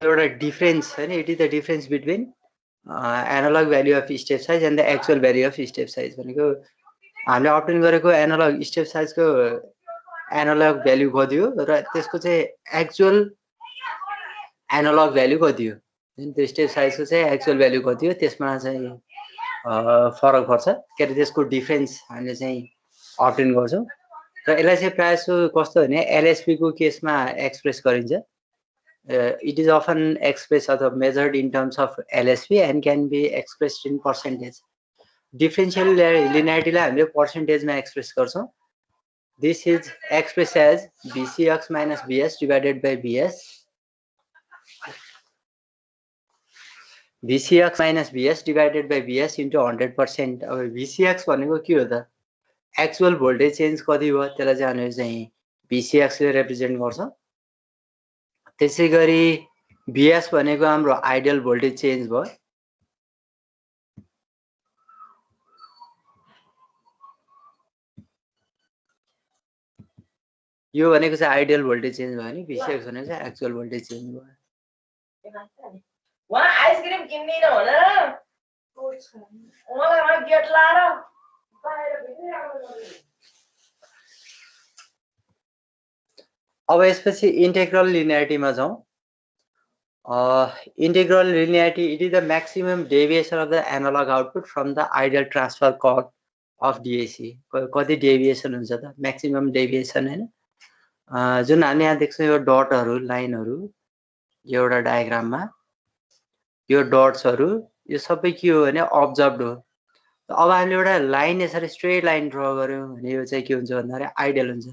एउटा डिफरेन्स हैन, it is the difference between analogue value of step size and the actual value of step size भनेको हामीले obtain गरेको analogue step साइजको analogue value कति हो र त्यसको चाहिँ एक्चुअल एनालग भ्यालु कति हो, त्यो स्टेप साइजको चाहिँ एक्चुअल भ्यालु कति हो त्यसमा चाहिँ फरक पर्छ। के अरे त्यसको डिफरेन्स हामीले चाहिँ अप्टेन गर्छौँ र यसलाई चाहिँ प्रायः जसो कस्तो भने एलएसपी को केसमा एक्सप्रेस गरिन्छ। It is often expressed or measured in terms of LSP and can be expressed in percentage. Differential linearity लाई हामीले percentage मा express गर्छौं। This is expressed as BCX minus BS divided by BS. BCX minus BS divided by BS into 100%. अब BCX भनेको के हो त? Actual voltage change कति भयो त्यसलाई चाहिँ हामीले चाहिँ BCX ले represent गर्छौं। त्यसै गरी BS भनेको हाम्रो आइडियल भोल्टेज चेन्ज भयो। यो भनेको चाहिँ आइडियल भोल्टेज चेन्ज भयो नि, BCX भनेको चाहिँ एक्चुअल भोल्टेज चेन्ज भयो। वहाँ आइसक्रिम किन्दिन होला मलाई वहाँ गेट लाएर अब यसपछि इंटेग्रल लिनियरिटीमा जाउँ। Integral linearity it is the maximum deviation of the analogue output from the ideal transfer curve of DAC. कति डेविएसन हुन्छ त? मैक्सिमम डेविएसन हैन, जुन हामी यहाँ देख्छौं यो डटहरु लाइनहरु एउटा डायग्राममा यो डट्सहरु यो सबै के हो भने अब्जर्भड हो। अब हामीले एउटा लाइन यसरी स्ट्रेट लाइन ड्रा गर्यौं भने यो चाहिँ के हुन्छ भन्दाखेरि आइडियल हुन्छ।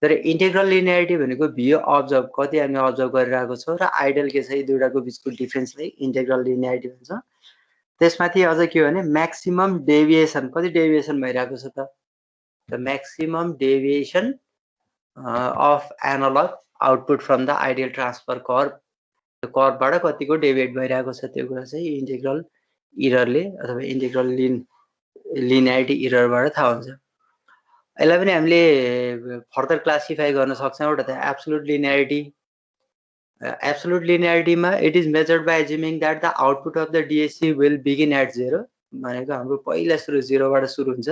तर इंटेग्रल लिनियरिटी भनेको भियो अब्जर्भ कति हामी अब्जर्भ गरिरहेको छौं र आइडियल के छ यी दुईटाको बीचको डिफरेन्सलाई इंटेग्रल लिनियरिटी भन्छ। त्यसमाथि अझ के हो भने मैक्सिमम डेभिएसन कति डेभिएसन भइरहेको छ त? The maximum deviation of analogue output from the ideal transfer curve, त्यो कर्वबाट कतिको डेभिएट भइरहेको छ त्यो कुरा चाहिँ इंटेग्रल इररले अथवा इंटेग्रल लिनियरिटी इररबाट थाहा हुन्छ। यसलाई पनि हामीले फर्दर क्लासिफाई गर्न सक्छौं। एउटा त एब्सोल्युट लिनियरिटी। एब्सोल्युट लिनियरिटीमा it is measured by assuming that the output of the DAC will begin at 0 भनेको हाम्रो पहिला सुरु 0 बाट सुरु हुन्छ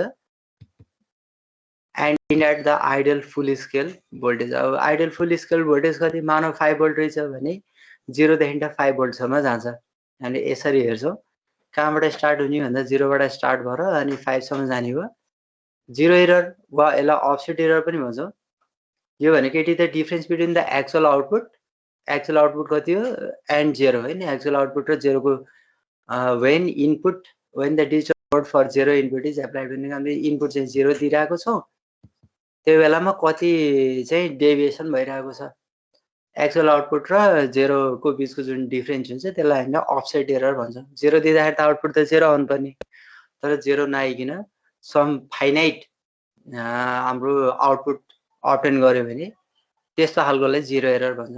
and in at the ideal full scale voltage. अब आइडियल फुल स्केल भोल्टेज कति मानव 5 भोल्ट रहेछ भने 0 देखि 5 भोल्ट सम्म जान्छ। हामीले यसरी हेर्छौं कहाँबाट स्टार्ट हुने भन्दा 0 बाट स्टार्ट भएर अनि 5 सम्म जाने हो। 0 एरर वा यसलाई अफसेट एरर पनि भन्छौं। यो भनेको it is the difference between the actual output कति हो एन्ड 0 हैन, एक्चुअल आउटपुट र 0 को when input when the digital code for 0 input is applied भने हामीले इनपुट चाहिँ 0 दिइरहेको छौं त्यो बेलामा कति चाहिँ डेभिएसन भइरहेको छ। एक्चुअल आउटपुट र 0 को बीचको जुन डिफरेन्स हुन्छ त्यसलाई हामीले अफसेट एरर भन्छौं। 0 दिँदाखेरि त आउटपुट त 0 आउनु पर्ने, तर 0 नआइकिन सम फाइनाइट हाम्रो आउटपुट अब्टेन गर्यो भने त्यस्तो खालकोलाई 0 एरर भन्छ।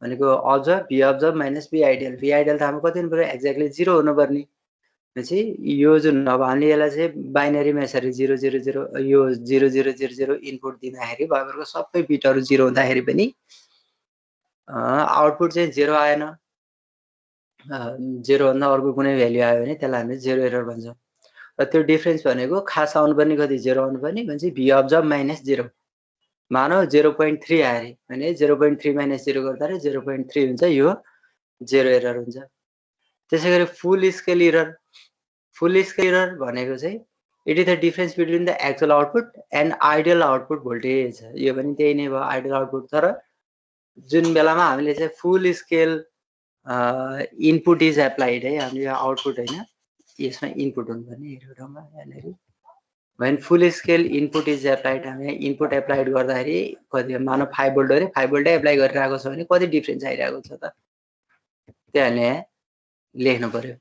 भनेको observe B observe minus B ideal, B ideal त हाम्रो कति हुनु पर्यो एक्ज्याक्टली 0 हुनु पर्ने। भनेपछि यो जुन अब हामीले यसलाई चाहिँ बाइनरीमा यसरी 0 0 0 यो 0 0 0 0 इनपुट दिँदाखेरि भएभरको सबै बिटहरु 0 हुँदाखेरि पनि आउटपुट चाहिँ 0 आएन। 0 भन्दा अर्को कुनै भ्यालु आयो भने त्यसलाई हामीले 0 एरर भन्छौं। र त्यो डिफरेन्स भनेको खास आउनुपर्ने कति 0 आउनुपर्ने भनेपछि भी अब्जर्भ माइनस 0 मानौ 0.3 आयो अरे भने 0.3 माइनस 0 गर्दा 0.3 हुन्छ, यो 0 एरर हुन्छ। त्यसैगरी फुल स्केल एरर। फुल स्केल एरर भनेको चाहिँ it is the difference between the actual output and ideal output voltage. यो पनि त्यही नै भयो आइडियल आउटपुट, तर जुन बेलामा हामीले चाहिँ फुल स्केल इनपुट इज एप्लाइड है, हामीले आउटपुट हैन यसमा इनपुट हुनुपर्ने हेरौँमा यहाँनेरि when full scale input is applied हामी इनपुट एप्लाइड गर्दाखेरि कति मानव 5 भोल्ट अरे 5 भोल्ट एप्लाई गरिरहेको छ भने कति डिफरेन्स आइरहेको छ त त्यहाँले लेख्नु पर्यो।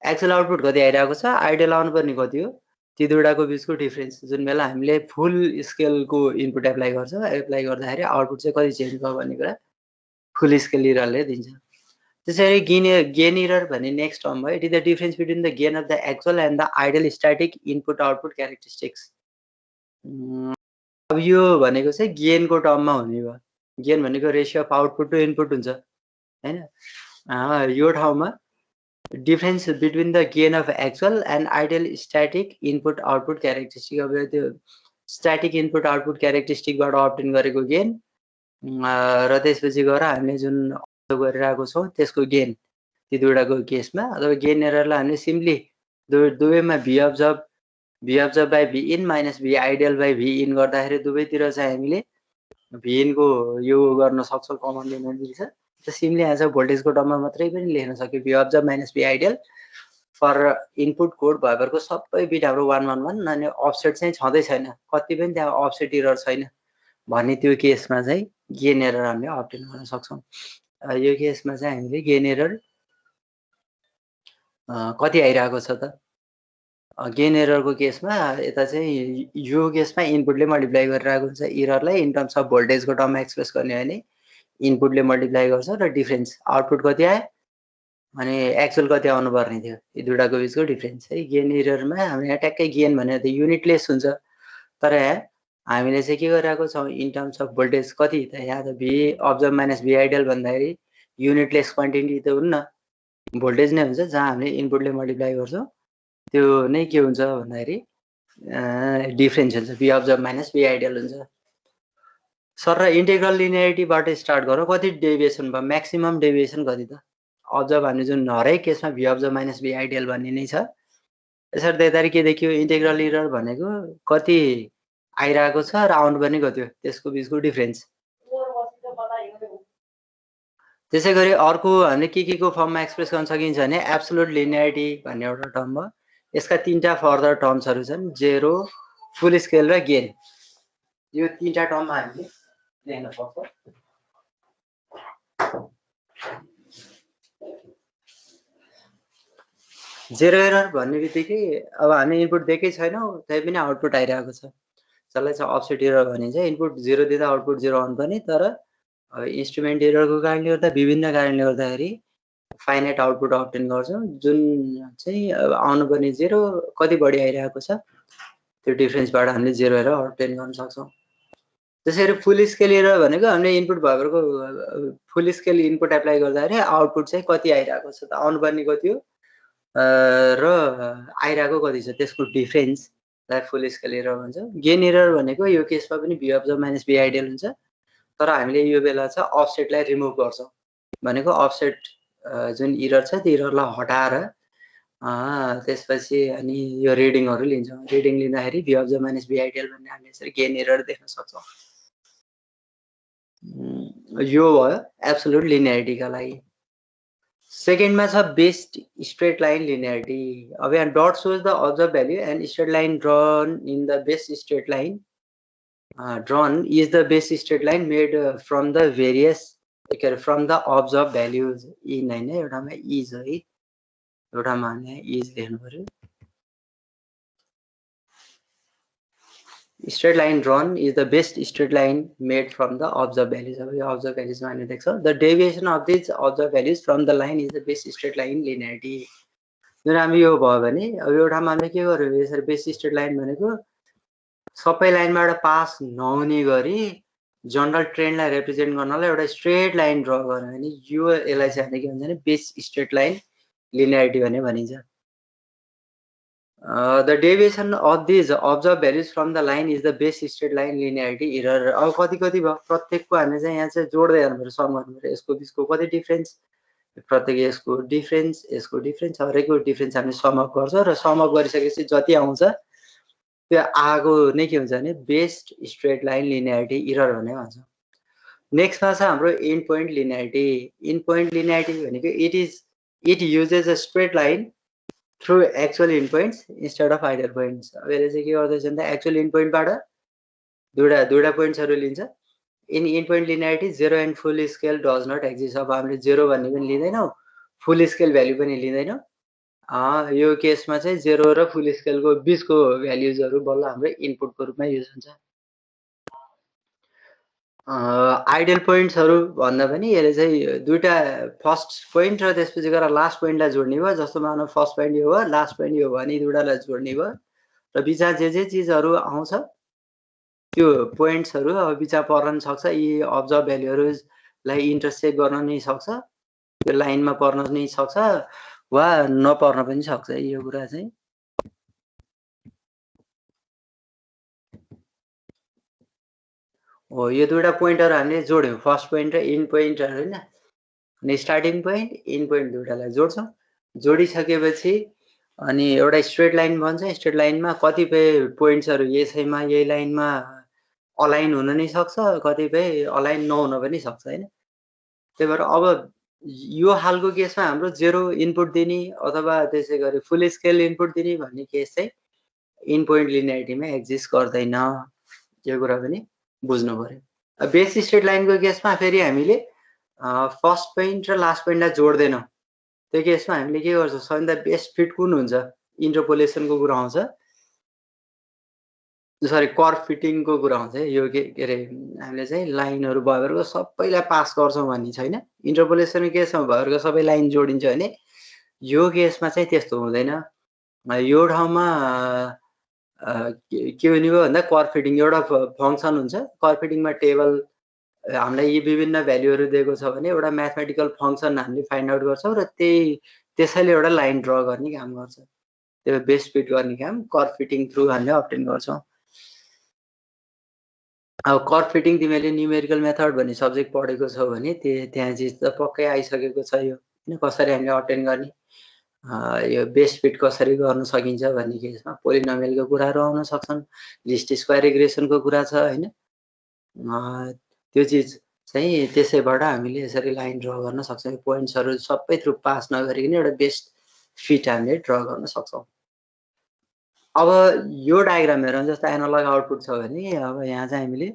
एक्चुअल आउटपुट कति आइरहेको छ, आइडियल आउनु पर्ने कति हो, ती दुईटाको बीचको डिफरेन्स जुन बेला हामीले फुल स्केलको इनपुट एप्लाई गर्छौं एप्लाई गर्दाखेरि आउटपुट चाहिँ कति चेन्ज भयो भन्ने कुरा फुल स्केल एररले दिन्छ। त्यसैगरी गेन एरर भन्ने नेक्स्ट टर्म भयो। It is the difference between the gain of the actual and the ideal static input output characteristics. अब यो भनेको चाहिँ गेनको टर्ममा हुने भयो। गेन भनेको ratio of output to input हुन्छ। हैन। यो ठाउँमा difference between the gain of actual and ideal static input output characteristic. अब त्यो स्ट्याटिक इनपुट आउटपुट क्यारेक्टरिस्टिकबाट अब्टेन गरेको गेन र त्यसपछि गएर हामीले जुन अब्जर्भ गरिरहेको छौँ त्यसको गेन, ती दुईटाको केसमा अथवा गेन एररलाई हामीले सिम्पली दुवैमा V observe by V in minus V ideal by V in गर्दाखेरि दुवैतिर चाहिँ हामीले भी इनको यो गर्न सक्छौँ, कमन लिन मिल्छ। त सिम्पली यहाँ चाहिँ भोल्टेजको टर्ममा मात्रै पनि लेख्न सक्यो, V observe minus V ideal for input code भएरको सबै बिट हाम्रो 111 अनि अफसेट चाहिँ छँदै छैन, कति पनि त्यहाँ अफसेट एरर छैन भन्ने त्यो केसमा चाहिँ गेन एरर हामीले अब्टेन गर्न सक्छौँ। यो केसमा चाहिँ हामीले गेन एरर कति आइरहेको छ त? गेन एररको केसमा यता चाहिँ यो केसमा इनपुटले मल्टिप्लाई गरिरहेको हुन्छ एररलाई इन टर्म्स अफ भोल्टेजको टर्ममा एक्सप्रेस गर्ने हो भने इनपुटले मल्टिप्लाई गर्छ र डिफरेन्स आउटपुट कति आयो अनि एक्चुअल कति आउनु पर्ने थियो, यी दुईटाको बिचको डिफरेन्स है। गेन एररमा हामी यहाँ ट्याक्कै गेन भनेर त युनिटलेस हुन्छ, तर यहाँ हामीले चाहिँ के गरिरहेको छौँ इन टर्म्स अफ भोल्टेज कति त यहाँ त भी अब्जर्भ माइनस भी आइडियल भन्दाखेरि युनिटलेस क्वान्टिटी त हुन्न, भोल्टेज नै हुन्छ जहाँ हामीले इनपुटले मल्टिप्लाई गर्छौँ त्यो नै के हुन्छ भन्दाखेरि डिफरेन्स हुन्छ, भी अब्जर्भ माइनस भी आइडियल हुन्छ। सर र इन्टेग्रल लिनियरिटीबाट स्टार्ट गरौँ, कति डेभिएसन भयो, म्याक्सिमम डेभिएसन कति त? अब्जर्भ हामीले जुन हरेक केसमा भी अब्जर्भ माइनस भी आइडियल भन्ने नै छ। यसरी देख्दाखेरि के देखियो, इन्टेग्रल एरर भनेको कति आइरहेको छ र आउनुपर्ने कति हो त्यसको बिचको डिफरेन्स। त्यसै गरी अर्को हामीले के को फर्ममा एक्सप्रेस गर्न सकिन्छ भने एब्सोल्युट लिनियरिटी भन्ने एउटा टर्म भयो। यसका तीनटा फर्दर टर्म्सहरू छन्, जेरो, फुल स्केल र गेन। यो तीनटा टर्ममा हामीले लेख्न पर्छ। जेरो एरर भन्ने बित्तिकै अब हामी इनपुट दिएकै छैनौँ तै पनि आउटपुट आइरहेको छ, जसलाई चाहिँ अफसेट एरर भनिन्छ। इनपुट 0 दिँदा आउटपुट 0 आउनुपर्ने, तर इन्स्ट्रुमेन्ट एररको कारणले गर्दा विभिन्न कारणले गर्दाखेरि फाइनाइट आउटपुट अब्टेन गर्छौँ, जुन चाहिँ आउनुपर्ने 0 कति बढी आइरहेको छ त्यो डिफरेन्सबाट हामीले जेरो एरर अब्टेन गर्न सक्छौँ। त्यसैगरी फुल स्केल एरर भनेको हामीले इनपुट भएरको फुल स्केल इनपुट एप्लाई गर्दाखेरि आउटपुट चाहिँ कति आइरहेको छ त, आउनुपर्ने कति हो र आइरहेको कति छ त्यसको डिफरेन्सलाई फुल स्केल एरर भन्छ। गेन एरर भनेको यो केसमा पनि भी अब्जर्भ माइनस भी आइडियल हुन्छ, तर हामीले यो बेला चाहिँ अफसेटलाई रिमुभ गर्छौँ, भनेको अफसेट जुन एरर छ त्यो एररलाई हटाएर त्यसपछि अनि यो रिडिङहरू लिन्छौँ। रिडिङ लिँदाखेरि भी अब्जर्भ माइनस भी आइडियल भन्ने हामीले यसरी गेन एरर देख्न सक्छौँ। यो भयो एब्सोल्युट लिनियरिटीका लागि। सेकेन्डमा छ बेस्ड स्ट्रेट लाइन लिनियरिटी। अब यहाँ dot shows the observe value and straight line drawn in the best straight line drawn is the best straight line made from the various के अरे from the observe values in, होइन एउटामा is है, एउटामा हामी is लेख्नु पर्यो। straight line drawn is the best straight line made from the observed values. अब यो observed values मा हामीले देख्छौँ, the deviation of these observed values from the line is the best straight line linearity. जुन हामी यो भयो भने अब एउटामा हामीले के गर्यो, यसरी बेस्ट स्ट्रेट लाइन भनेको सबै लाइनबाट पास नहुने गरी जनरल ट्रेन्डलाई रिप्रेजेन्ट गर्नलाई एउटा स्ट्रेट लाइन ड्र गर्यो भने यो यसलाई चाहिँ हामीले के भन्छ भने बेस्ट स्ट्रेट लाइन लिनियरिटी भन्ने भनिन्छ। The deviation of these observed values from the line is the best straight line linearity error. अब कति भयो प्रत्येकको हामीले चाहिँ यहाँ चाहिँ जोड्दै जानु पर्यो, सम गर्नु पर्यो, यसको बिचको कति डिफरेन्स, प्रत्येक यसको डिफरेन्स हरेकको डिफरेन्स हामीले सम अप गर्छ र सम अप गरिसकेपछि जति आउँछ त्यो आएको नै के हुन्छ भने best straight line linearity error भन्ने भन्छ। नेक्स्टमा छ हाम्रो end point linearity. End point linearity भनेको it uses a straight line through actual endpoints instead of ideal points. अब यसले चाहिँ के गर्दैछ भन्दा एक्चुअल endpointबाट दुईटा पोइन्ट्सहरू लिन्छ। In endpoint linearity 0 and full scale does not exist. अब हामीले 0 भन्ने पनि लिँदैनौँ, फुल स्केल भ्याल्यु पनि लिँदैनौँ। यो केसमा चाहिँ 0 र फुल स्केलको बिचको भ्याल्युजहरू बल्ल हाम्रो इनपुटको रूपमा युज हुन्छ। आइडियल पोइन्ट्सहरू भन्दा पनि यसले चाहिँ दुईटा फर्स्ट पोइन्ट र त्यसपछि गएर लास्ट पोइन्टलाई जोड्ने भयो। जस्तो मानौ फर्स्ट पोइन्ट यो भयो, लास्ट पोइन्ट यो भयो भने दुईटालाई जोड्ने भयो र बिचमा जे चिजहरू आउँछ त्यो पोइन्ट्सहरू अब बिचमा पर्न सक्छ, यी अब्जर्भ भ्याल्युहरूलाई इन्टरसेक्ट गर्न नै सक्छ त्यो लाइनमा पर्न नै सक्छ वा नपर्न पनि सक्छ यो कुरा चाहिँ। हो यो दुईटा पोइन्टहरु हामीले जोड्यौं, फर्स्ट पोइन्ट र एन्ड पोइन्टहरु हैन। अनि स्टार्टिङ पोइन्ट एन्ड पोइन्ट दुईटालाई जोड्छौं। जोडिसकेपछि अनि एउटा स्ट्रेट लाइन बन्छ। स्ट्रेट लाइनमा कतिपय पोइन्ट्सहरु यसैमा यही लाइनमा अलाइन हुन नै सक्छ, कतिपय अलाइन नहुन पनि सक्छ हैन। त्यही भएर अब यो हालको केसमा हाम्रो 0 इनपुट दिने अथवा त्यसै गरी फुल स्केल इनपुट दिने भन्ने केस चाहिँ इन पोइन्ट लिनियरिटीमा एक्जिस्ट गर्दैन। यो कुरा पनि बुझ्नु पर्यो। बेस स्ट्रेट लाइनको केसमा फेरि हामीले फर्स्ट पोइन्ट र लास्ट पोइन्टलाई जोड्दैनौँ। त्यो केसमा हामीले के गर्छौँ, सबैभन्दा बेस्ट फिट कुन हुन्छ, इन्टरपोलेसनको कुरा आउँछ, सरी कर्भ फिटिङको कुरा आउँछ। यो के अरे हामीले चाहिँ लाइनहरू भएरको सबैलाई पास गर्छौँ भन्ने छैन। इन्टरपोलेसनको केसमा भएरको सबै लाइन जोडिन्छ भने यो केसमा चाहिँ त्यस्तो हुँदैन। यो ठाउँमा के हुने भयो भन्दा कर्भ फिटिङ एउटा फङ्सन हुन्छ। कर्भ फिटिङमा टेबल हामीलाई यी विभिन्न भ्यालुहरू दिएको छ भने एउटा म्याथमेटिकल फङ्सन हामीले फाइन्ड आउट गर्छौँ र त्यसैले एउटा लाइन ड्र गर्ने काम गर्छ। त्यो बेस्ट फिट गर्ने काम कर्भ फिटिङ थ्रु हामीले अब्टेन गर्छौँ। अब कर्भ फिटिङ तिमीले न्युमेरिकल मेथड भन्ने सब्जेक्ट पढेको छौ भने त्यहाँ चाहिँ त पक्कै आइसकेको छ यो हैन, कसरी हामीले अब्टेन गर्ने, यो बेस्ट फिट कसरी गर्न सकिन्छ भन्ने केसमा पोलिनोमियलको कुराहरू आउन सक्छन्, लिस्ट स्क्वायर रिग्रेसनको कुरा छ हैन। त्यो चिज चाहिँ त्यसैबाट हामीले यसरी लाइन ड्र गर्न सक्छौँ। पोइन्ट्सहरू सबै थ्रु पास नगरिकन एउटा बेस्ट फिट हामीले ड्र गर्न सक्छौँ। अब यो डायग्राम हेरौँ, जस्तो एनालग आउटपुट छ भने अब यहाँ चाहिँ हामीले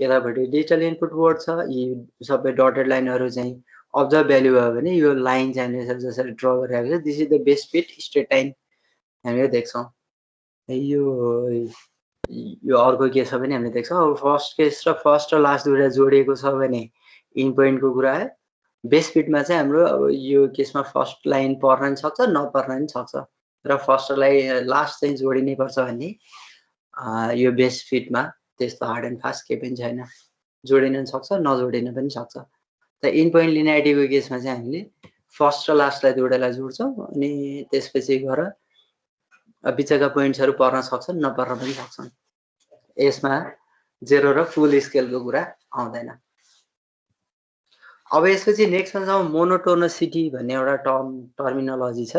यतापट्टि डिजिटल इनपुट बोर्ड छ, यी सबै डटेड लाइनहरू चाहिँ अब्जर्भ भ्यालु भयो भने यो लाइन चाहिँ हामीले जसरी ड्र गरिरहेको छ, this is the best fit straight line हामीले देख्छौँ। यो अर्को केसमा पनि हामीले देख्छौँ। अब फर्स्ट केस र फर्स्ट र लास्ट दुईटा जोडिएको छ भने इन पोइन्टको कुरा आयो। बेस्ट फिटमा चाहिँ हाम्रो अब यो केसमा फर्स्ट लाइन पर्न पनि सक्छ, नपर्न पनि सक्छ र फर्स्टलाई लास्ट चाहिँ जोडिनै पर्छ भन्ने यो बेस्ट फिटमा त्यस्तो हार्ड एन्ड फास्ट केही पनि छैन। जोडिन पनि सक्छ, नजोडिन पनि सक्छ। त इन पोइन्ट लिनियरिटीको केसमा चाहिँ हामीले फर्स्ट र लास्टलाई दुईटालाई जोड्छौँ अनि त्यसपछि गएर बिचका पोइन्ट्सहरू पर्न सक्छन्, नपर्न पनि सक्छन्। यसमा 0 र फुल स्केलको कुरा आउँदैन। अब यसपछि नेक्स्टमा जाउँ, मोनोटोनसिटी भन्ने एउटा टर्मिनोलोजी छ।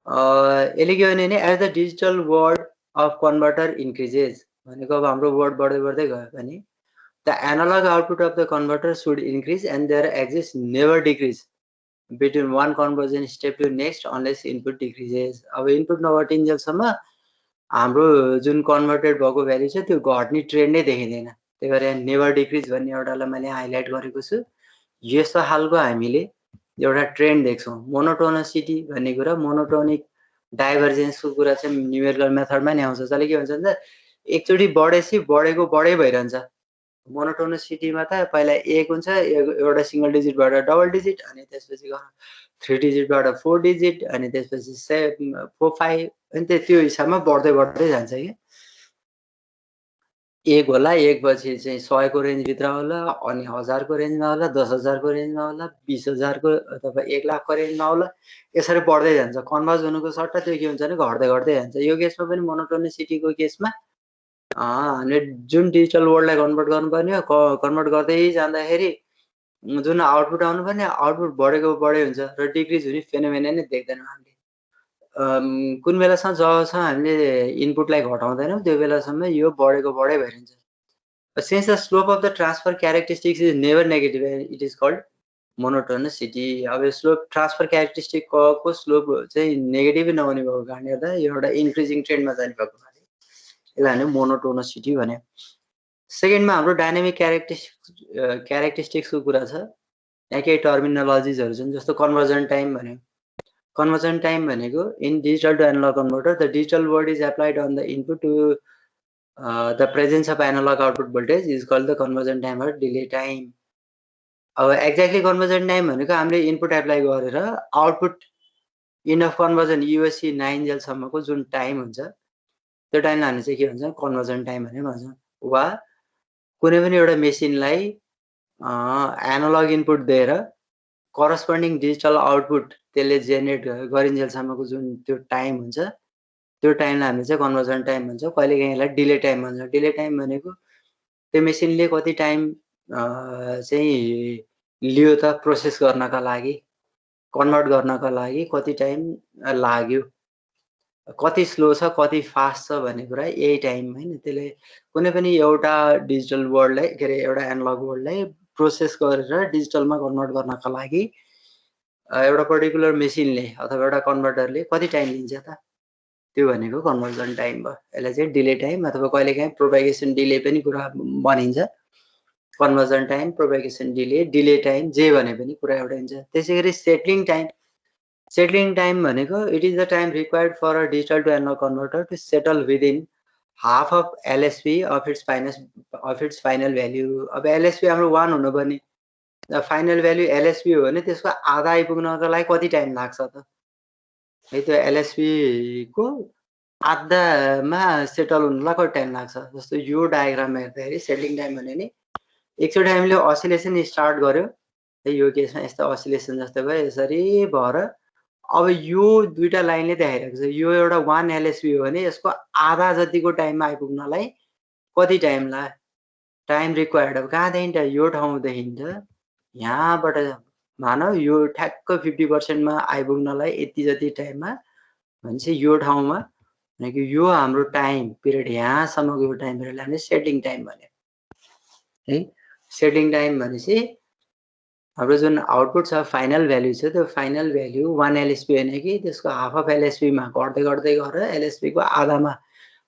यसले के भने as the digital word of converter increases भनेको अब हाम्रो वर्ड बढ्दै बढ्दै गयो भने the analogue output of the converter should increase and there exist never decrease between one conversion step to next unless input decreases. अब इनपुट नघटिन्जेलसम्म हाम्रो जुन कन्भर्टेड भएको भ्यालु छ त्यो घट्ने ट्रेन्डै देखिँदैन। त्यही भएर यहाँ नेभर डिक्रिज भन्ने एउटालाई मैले हाइलाइट गरेको छु। यस्तो खालको हामीले एउटा ट्रेन्ड देख्छौँ। मोनोटोनसिटी भन्ने कुरा, मोनोटोनिक डाइभर्जेन्सको कुरा चाहिँ न्युमेरिकल मेथडमा नि आउँछ। जसले के भन्छ भन्दा एकचोटि बढेपछि बढेको बढै भइरहन्छ। मोनोटोनसिटीमा त पहिला 1 हुन्छ, एउटा सिंगल डिजिटबाट डबल डिजिट अनि त्यसपछि गएर 3 डिजिटबाट 4 डिजिट अनि त्यसपछि 4 5 अनि त्यो हिसाबमा बढ्दै बढ्दै जान्छ के। 1 होला, 1 पछि चाहिँ 100 को रेन्जभित्र होला, अनि 1000 को रेन्जमा होला, 10,000 को रेन्जमा होला, 20,000 को अथवा 1 लाख को रेन्जमा होला, यसरी बढ्दै जान्छ। कन्भर्ज हुनुको सट्टा त्यो के हुन्छ भने घट्दै घट्दै जान्छ। यो केसमा पनि मोनोटोनिसिटीको केसमा हामीले जुन डिजिटल वर्डलाई कन्भर्ट गर्नुपर्ने हो, कन्भर्ट गर्दै जाँदाखेरि जुन आउटपुट आउनुपर्ने आउटपुट बढेको बढै हुन्छ र डिक्रिज हुने फेनोमेना नै देख्दैनौँ हामीले। कुन बेलासम्म जबसम्म हामीले इनपुटलाई घटाउँदैनौँ त्यो बेलासम्म यो बढेको बढै भइरहन्छ। Since the slope of the transfer characteristics is never negative it is called monotonicity. अब यो स्लोप ट्रान्सफर क्यारेक्टरिस्टिकको स्लोप चाहिँ नेगेटिभै नहुने भएको कारणले गर्दा यो एउटा इन्क्रिजिङ ट्रेन्डमा जाने भएको कारणले यसलाई हामीले मोनोटोनसिटी भन्यो। सेकेन्डमा हाम्रो डाइनामिक क्यारेक्टरिस्टिक्सको कुरा छ। यहाँ केही टर्मिनोलोजिजहरू छन्, जस्तो कन्भर्जन टाइम भन्यो। कन्भर्जन टाइम भनेको in digital to analogue converter the digital word is applied on the input to the presence of analogue output voltage is called the conversion time or delay time. अब exactly conversion time भनेको हामीले input apply गरेर output इनफ conversion युएससी 9 जेलसम्मको जुन time हुन्छ त्यो टाइमलाई हामी चाहिँ के भन्छ कन्भर्जन टाइम भनेर भन्छौँ। वा कुनै पनि एउटा मेसिनलाई एनालग इनपुट दिएर करस्पोन्डिङ डिजिटल आउटपुट त्यसले जेनेरेट गरिन्जेलसम्मको जुन त्यो टाइम हुन्छ त्यो टाइमलाई हामीले चाहिँ कन्भर्जन टाइम भन्छौँ। कहिलेकाहीँ यसलाई डिले टाइम भन्छौँ। डिले टाइम भनेको त्यो मेसिनले कति टाइम चाहिँ लियो त प्रोसेस गर्नका लागि, कन्भर्ट गर्नका लागि कति टाइम लाग्यो, कति स्लो छ कति फास्ट छ भन्ने कुरा यही टाइम होइन। त्यसले कुनै पनि एउटा डिजिटल वर्ल्डलाई के अरे एउटा एनालग वर्ल्डलाई प्रोसेस गरेर डिजिटलमा कन्भर्ट गर्नका लागि एउटा पर्टिकुलर मेसिनले अथवा एउटा कन्भर्टरले कति टाइम लिन्छ त, त्यो भनेको कन्भर्जन टाइम भयो। यसलाई चाहिँ डिले टाइम अथवा कहिलेकाहीँ प्रोपेगेसन डिले पनि कुरा भनिन्छ। Conversion time, propagation delay, delay time जे भने पनि कुरा एउटै हुन्छ। त्यसै गरी सेटलिङ टाइम, सेटलिङ टाइम भनेको it is the time required for a digital to analogue converter to settle within half of LSP of its final value. अब एलएसपी हाम्रो 1 हुनुपर्ने, फाइनल भ्याल्यु एलएसपी हो भने त्यसको आधा आइपुग्नको लागि कति टाइम लाग्छ त, है त्यो एलएसपी को आधामा सेटल हुनलाई कति टाइम लाग्छ। जस्तो यो डायग्राममा हेर्दाखेरि सेटलिङ टाइम भने नि एकचोटि हामीले असिलेसन स्टार्ट गर्यो, यो केसमा यस्तो असिलेसन जस्तो भयो, यसरी भएर अब यो दुईटा लाइनले देखाइरहेको छ यो एउटा 1 एलएसपी हो भने यसको आधा जतिको टाइममा आइपुग्नलाई कति टाइम लाग्यो, टाइम रिक्वायर्ड। अब कहाँदेखि यो ठाउँदेखि त यहाँबाट मानौ यो ठ्याक्क 50% मा आइपुग्नलाई यति जति टाइममा भनेपछि यो ठाउँमा भनेको यो हाम्रो टाइम पिरियड यहाँसम्मको यो टाइम पिरियडलाई हामीले सेटिङ टाइम भन्यो है। सेटिङ टाइम भनेपछि हाम्रो जुन आउटपुट छ फाइनल भ्याल्यु छ त्यो फाइनल भ्याल्यु 1 एलएसपी होइन कि त्यसको हाफ अफ एलएसपीमा घट्दै घट्दै गएर एलएसपीको आधामा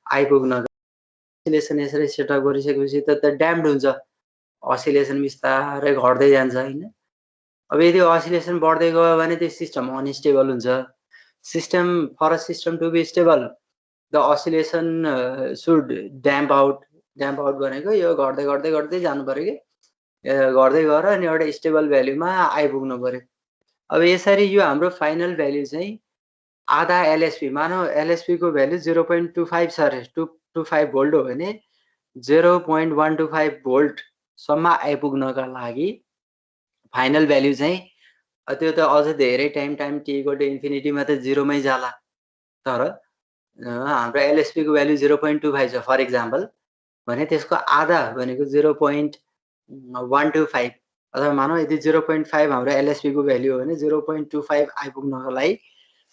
आइपुग्न असिलेसन यसरी सेटअप गरिसकेपछि त ड्याम्ड हुन्छ, असिलेसन बिस्तारै घट्दै जान्छ होइन। अब यदि असिलेसन बढ्दै गयो भने त्यो सिस्टम अनस्टेबल हुन्छ। System for a system to be stable the oscillation should damp out. Damp out भनेको यो घट्दै घट्दै घट्दै जानु पर्यो कि गर्दै गएर अनि एउटा स्टेबल भ्याल्युमा आइपुग्नु पर्यो। अब यसरी यो हाम्रो फाइनल भ्याल्यु चाहिँ आधा एलएसपी, मानौ एलएसपी को भ्याल्यु 0.25 छ अरे, 225 भोल्ट हो भने 0.125 भोल्ट सम्म आइपुग्नका लागि फाइनल भ्याल्यु चाहिँ त्यो त अझ धेरै टाइम टी इक्वल टु इन्फिनिटीमा त 0 मै जाला। तर हाम्रो एलएसपी को भ्याल्यु 0.25 छ फर एक्जाम्पल भने त्यसको आधा भनेको 0.125 अथवा मानौ यदि 0.5 हाम्रो एलएसपी को भ्याल्यु हो भने 0.25 आइपुग्नको लागि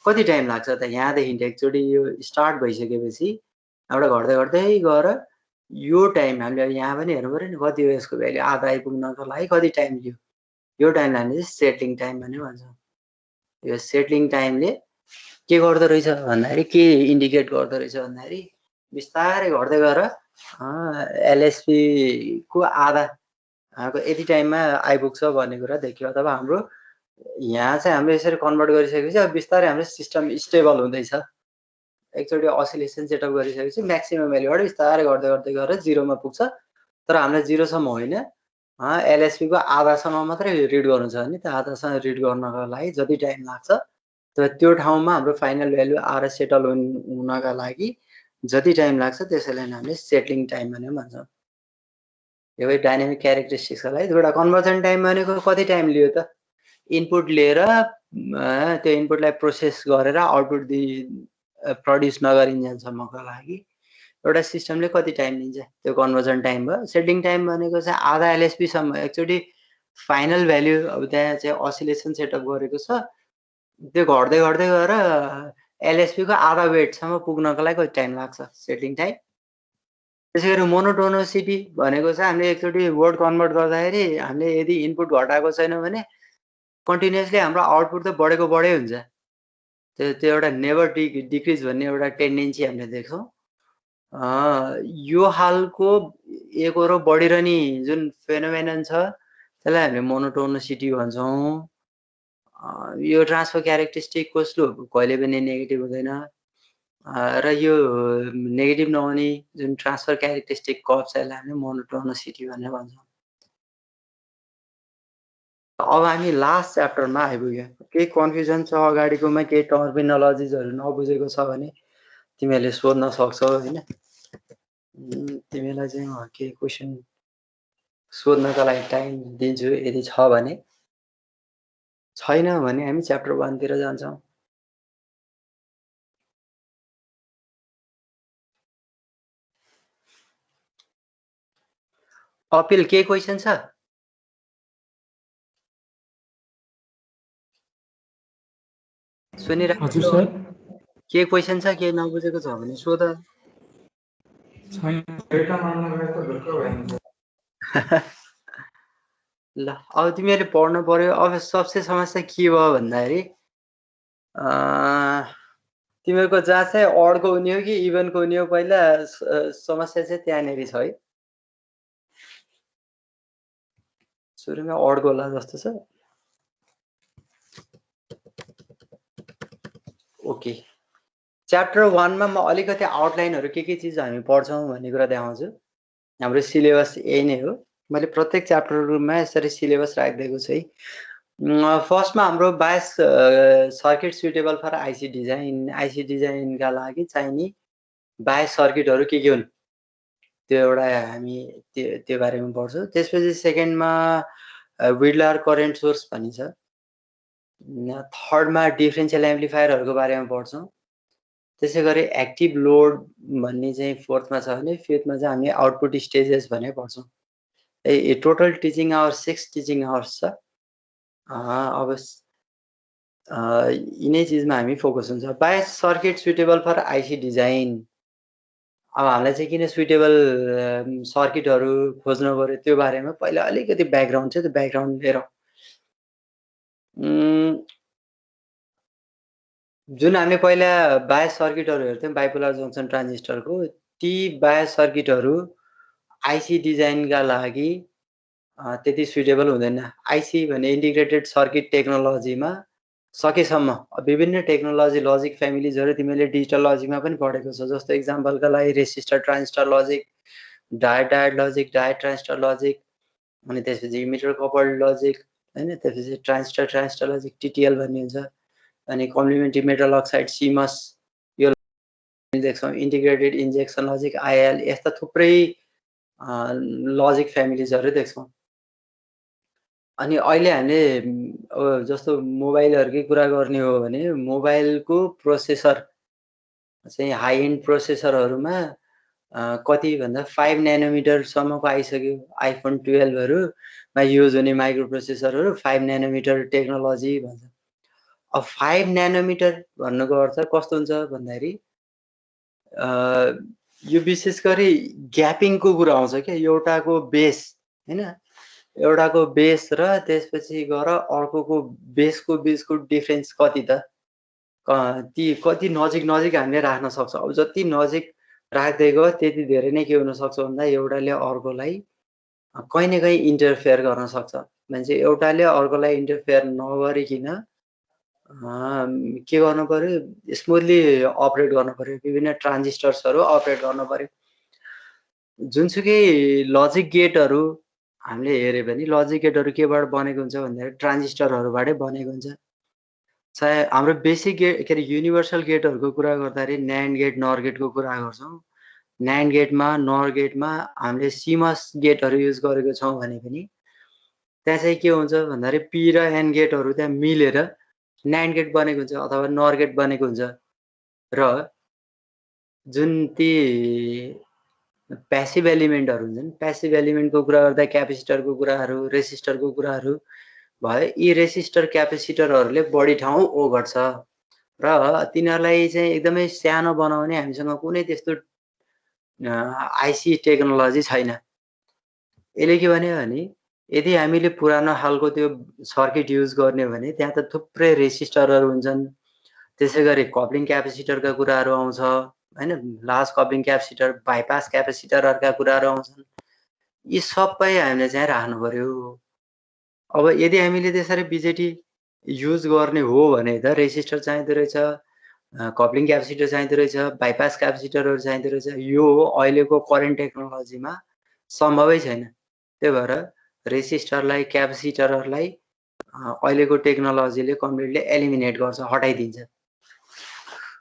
कति टाइम लाग्छ त। यहाँदेखि एकचोटि यो स्टार्ट भइसकेपछि यहाँबाट घट्दै घट्दै गएर यो टाइम हामीले यहाँ पनि हेर्नु पर्यो नि कति हो यसको भ्याल्यु आधा आइपुग्नको लागि कति टाइम लियो, यो टाइमलाई हामीले सेटलिङ टाइम भनेर भन्छौँ। यो सेटलिङ टाइमले के गर्दो रहेछ भन्दाखेरि के इन्डिकेट गर्दो रहेछ भन्दाखेरि बिस्तारै घट्दै गएर एलएसपी को आधा यति टाइममा आइपुग्छ भन्ने कुरा देखियो। अथवा हाम्रो यहाँ चाहिँ हामीले यसरी कन्भर्ट गरिसकेपछि अब बिस्तारै हाम्रो सिस्टम स्टेबल हुँदैछ। एकचोटि असिलेसन सेटअप गरिसकेपछि म्याक्सिमम भ्याल्युबाट बिस्तारै घट्दै घट्दै गएर 0 मा पुग्छ। तर हामीलाई 0 सम्म होइन, एलएसपी को आधासम्म मात्रै रिड गर्नु छ भने त्यो आधासम्म रिड गर्नको लागि जति टाइम लाग्छ त्यो ठाउँमा हाम्रो फाइनल भ्याल्यु आएर सेटल हुनका लागि जति टाइम लाग्छ त्यसैलाई हामीले सेटलिङ टाइम भनेर भन्छौँ। यो डाइनामिक क्यारेक्टरिस्टिक्सको लागि एउटा कन्भर्जन टाइम भनेको कति टाइम लियो त, इनपुट लिएर त्यो इनपुटलाई प्रोसेस गरेर आउटपुट प्रड्युस नगरिन्जेलसम्मको लागि एउटा सिस्टमले कति टाइम लिन्छ त्यो कन्भर्जन टाइम भयो। सेटिङ टाइम भनेको चाहिँ आधा एलएसपी सम्म एकचोटि फाइनल भ्याल्यु अब त्यहाँ चाहिँ असिलेसन सेटअप गरेको छ त्यो घट्दै घट्दै गएर एलएसपी को आधा वेटसम्म पुग्नको लागि कति टाइम लाग्छ सेटिङ टाइम। त्यसै गरी मोनोटोनोसिटी भनेको चाहिँ हामीले एकचोटि वर्ड कन्भर्ट गर्दाखेरि हामीले यदि इनपुट घटाएको छैन भने कन्टिन्युअसली हाम्रो आउटपुट त बढेको बढै हुन्छ। त्यो एउटा नेभर डिक्रिज भन्ने एउटा टेन्डेन्सी हामीले देख्छौँ। यो हालको एकरो बढिरहने जुन फेनोमेनन छ त्यसलाई हामीले मोनोटोनोसिटी भन्छौँ। यो ट्रान्सफर क्यारेक्टरिस्टिक कसलो कहिले पनि नेगेटिभ हुँदैन र यो नेगेटिभ नहुने जुन ट्रान्सफर क्यारेक्टरिस्टिक कर्भ छ यसलाई हामीले मोनोटोनोसिटी भनेर भन्छौँ। अब हामी लास्ट च्याप्टरमा आइपुग्यौँ। केही कन्फ्युजन छ अगाडिकोमा केही टर्मिनोलोजिजहरू नबुझेको छ भने तिमीहरूले सोध्न सक्छौ होइन। तिमीलाई चाहिँ केही क्वेसन सोध्नका लागि टाइम दिन्छु यदि छ भने। छैन भने हामी च्याप्टर 1 तिर जान्छौँ। अपिल के क्वेशन छ? सुनिरहेको हजुर छु। सर। के क्वेशन छ? के नबुझेको छ भने सोध। छैन, डेटा मान्न गएको ढुक्क भइन्छ। ल अब तिमीहरूले पढ्नु पर्यो। अब सबसे समस्या के भयो भन्दाखेरि तिमीहरूको जहाँ चाहिँ अडको हुने हो कि इभनको हुने हो, पहिला समस्या चाहिँ त्यहाँनिर छ है। सुरुमा अडको होला जस्तो छ। ओके, च्याप्टर 1 मा म अलिकति आउटलाइनहरू के चिज हामी पढ्छौँ भन्ने कुरा देखाउँछु। हाम्रो सिलेबस यही नै हो। मैले प्रत्येक च्याप्टरमा यसरी सिलेबस राखिदिएको छु है। फर्स्टमा हाम्रो बायस सर्किट सुटेबल फर आइसी डिजाइन। आइसी डिजाइनका लागि चाहिने बायस सर्किटहरू के हुन् त्यो एउटा हामी त्यो बारेमा पढ्छौँ। त्यसपछि सेकेन्डमा विडलर करेन्ट सोर्स भन्ने छ। थर्डमा डिफरेन्शियल एम्प्लिफायरहरूको बारेमा पढ्छौँ। त्यसै गरी एक्टिभ लोड भन्ने चाहिँ फोर्थमा छ भने फिफ्थमा चाहिँ हामी आउटपुट स्टेजेस भनेर पढ्छौँ। Total teaching hours 6 teaching hours छ। अब यिनै चिजमा हामी फोकस हुन्छ। बायस सर्किट सुटेबल फर आइसी डिजाइन। अब हामीलाई चाहिँ किन सुटेबल सर्किटहरू खोज्नु पर्यो त्यो बारेमा पहिला अलिकति ब्याकग्राउन्ड छ। त्यो ब्याकग्राउन्ड लिएर जुन हामीले पहिला बायस सर्किटहरू हेर्थ्यौँ बाइपोलर जङ्सन ट्रान्जिस्टरको, ती बायस सर्किटहरू आइसी डिजाइनका लागि त्यति सुटेबल हुँदैन। आइसी भने इन्टिग्रेटेड सर्किट टेक्नोलोजीमा सकेसम्म विभिन्न टेक्नोलोजी लजिक फ्यामिलीजहरू तिमीले डिजिटल लजिकमा पनि पढेको छ। जस्तो इक्जाम्पलका लागि resistor transistor logic, diode logic, diode transistor logic, अनि त्यसपछि इमिटर कपल्ड लजिक हैन, त्यसपछि ट्रान्जिस्टर लजिक टिटिएल भन्ने हुन्छ। अनि कम्प्लिमेन्ट्री मेटल अक्साइड सिमस यो देख्छौँ। इन्टिग्रेटेड इन्जेक्सन लजिक आइएल, यस्ता थुप्रै लजिक फ्यामिलीजहरू देख्छौँ। अनि अहिले हामीले जस्तो मोबाइलहरूकै कुरा गर्ने हो भने मोबाइलको प्रोसेसर चाहिँ हाई एन्ड प्रोसेसरहरूमा कति भन्दा 5 न्यानोमिटरसम्मको आइसक्यो। आइफोन 12हरूमा युज हुने माइक्रो प्रोसेसरहरू 5 न्यानोमिटर टेक्नोलोजी भन्छ। अब 5 न्यानोमिटर भन्नुको अर्थ कस्तो हुन्छ भन्दाखेरि यो विशेष गरी ग्यापिङको कुरा आउँछ क्या। एउटाको बेस हैन, एउटाको बेस र त्यसपछि गएर अर्कोको बेसको बिचको डिफरेन्स कति त, ती कति नजिक हामीले राख्न सक्छौँ। अब जति नजिक राख्दै गयो त्यति धेरै नै के हुन सक्छ भन्दा एउटाले अर्कोलाई कहीँ न कहीँ इन्टरफेयर गर्न सक्छ। मान्छे एउटाले अर्कोलाई इन्टरफेयर नगरिकन के गर्नु पर्यो, स्मुथली अपरेट गर्नु पर्यो। विभिन्न ट्रान्जिस्टर्सहरू अपरेट गर्नु पर्यो। जुनसुकै लजिक गेटहरू हामीले हेऱ्यो भने लजिक गेटहरू केबाट बनेको हुन्छ भन्दाखेरि ट्रान्जिस्टरहरूबाटै बनेको हुन्छ। चाहे हाम्रो बेसिक गेट के अरे युनिभर्सल गेटहरूको कुरा गर्दाखेरि न्यान्ड गेट, नर गेटको कुरा गर्छौँ। न्यान्ड गेटमा, नर गेटमा हामीले सिमस गेटहरू युज गरेको छौँ भने पनि त्यहाँ चाहिँ के हुन्छ भन्दाखेरि पी र एन गेटहरू त्यहाँ मिलेर न्यान्ड गेट बनेको हुन्छ अथवा नर गेट बनेको हुन्छ। र जुन ती प्यासिभ एलिमेन्टहरू हुन्छन्, प्यासिभ एलिमेन्टको कुरा गर्दा क्यापेसिटरको कुराहरू, रेसिस्टरको कुराहरू भयो। यी रेसिस्टर क्यापेसिटरहरूले बढी ठाउँ ओगट्छ र तिनीहरूलाई चाहिँ एकदमै सानो बनाउने हामीसँग कुनै त्यस्तो आइसी टेक्नोलोजी छैन। यसले के भन्यो भने यदि हामीले पुरानो खालको त्यो सर्किट युज गर्ने हो भने त्यहाँ त थुप्रै रेसिस्टरहरू हुन्छन्। त्यसै गरी कप्लिङ क्यापेसिटरका कुराहरू आउँछ हैन, लार्ज कप्लिङ क्यापेसिटर, बाइपास क्यापेसिटरहरूका कुराहरू आउँछन्। यी सबै हामीले चाहिँ राख्नु पर्यो। अब यदि हामीले त्यसरी बिजेटी युज गर्ने हो भने त रेसिस्टर चाहिँदो रहेछ, कप्लिङ क्यापेसिटर चाहिँदो रहेछ, बाइपास क्यापेसिटरहरू चाहिँदो रहेछ। यो अहिलेको करेन्ट टेक्नोलोजीमा सम्भवै छैन। त्यही भएर रेसिस्टरलाई, क्यापेसिटरहरूलाई अहिलेको टेक्नोलोजीले कम्प्लिटली एलिमिनेट गर्छ, हटाइदिन्छ।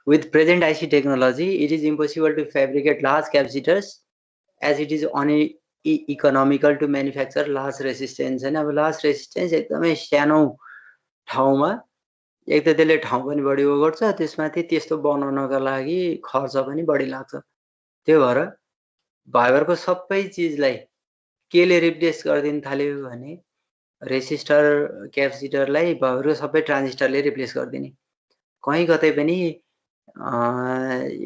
With present IC technology, it is impossible to fabricate large capacitors as it is uneconomical to manufacture large resistance. And अब large resistance एकदमै सानो ठाउँमा एक त त्यसले ठाउँ पनि बढी ओगट्छ, त्यसमाथि त्यस्तो बनाउनका लागि खर्च पनि बढी लाग्छ। त्यो भएर भाइबरको सबै चिजलाई केले रिप्लेस गरिदिन थाल्यो भने रेसिस्टर क्यापेसिटरलाई भाइबरको सबै ट्रान्जिस्टरले रिप्लेस गरिदिने। कहीँ कतै पनि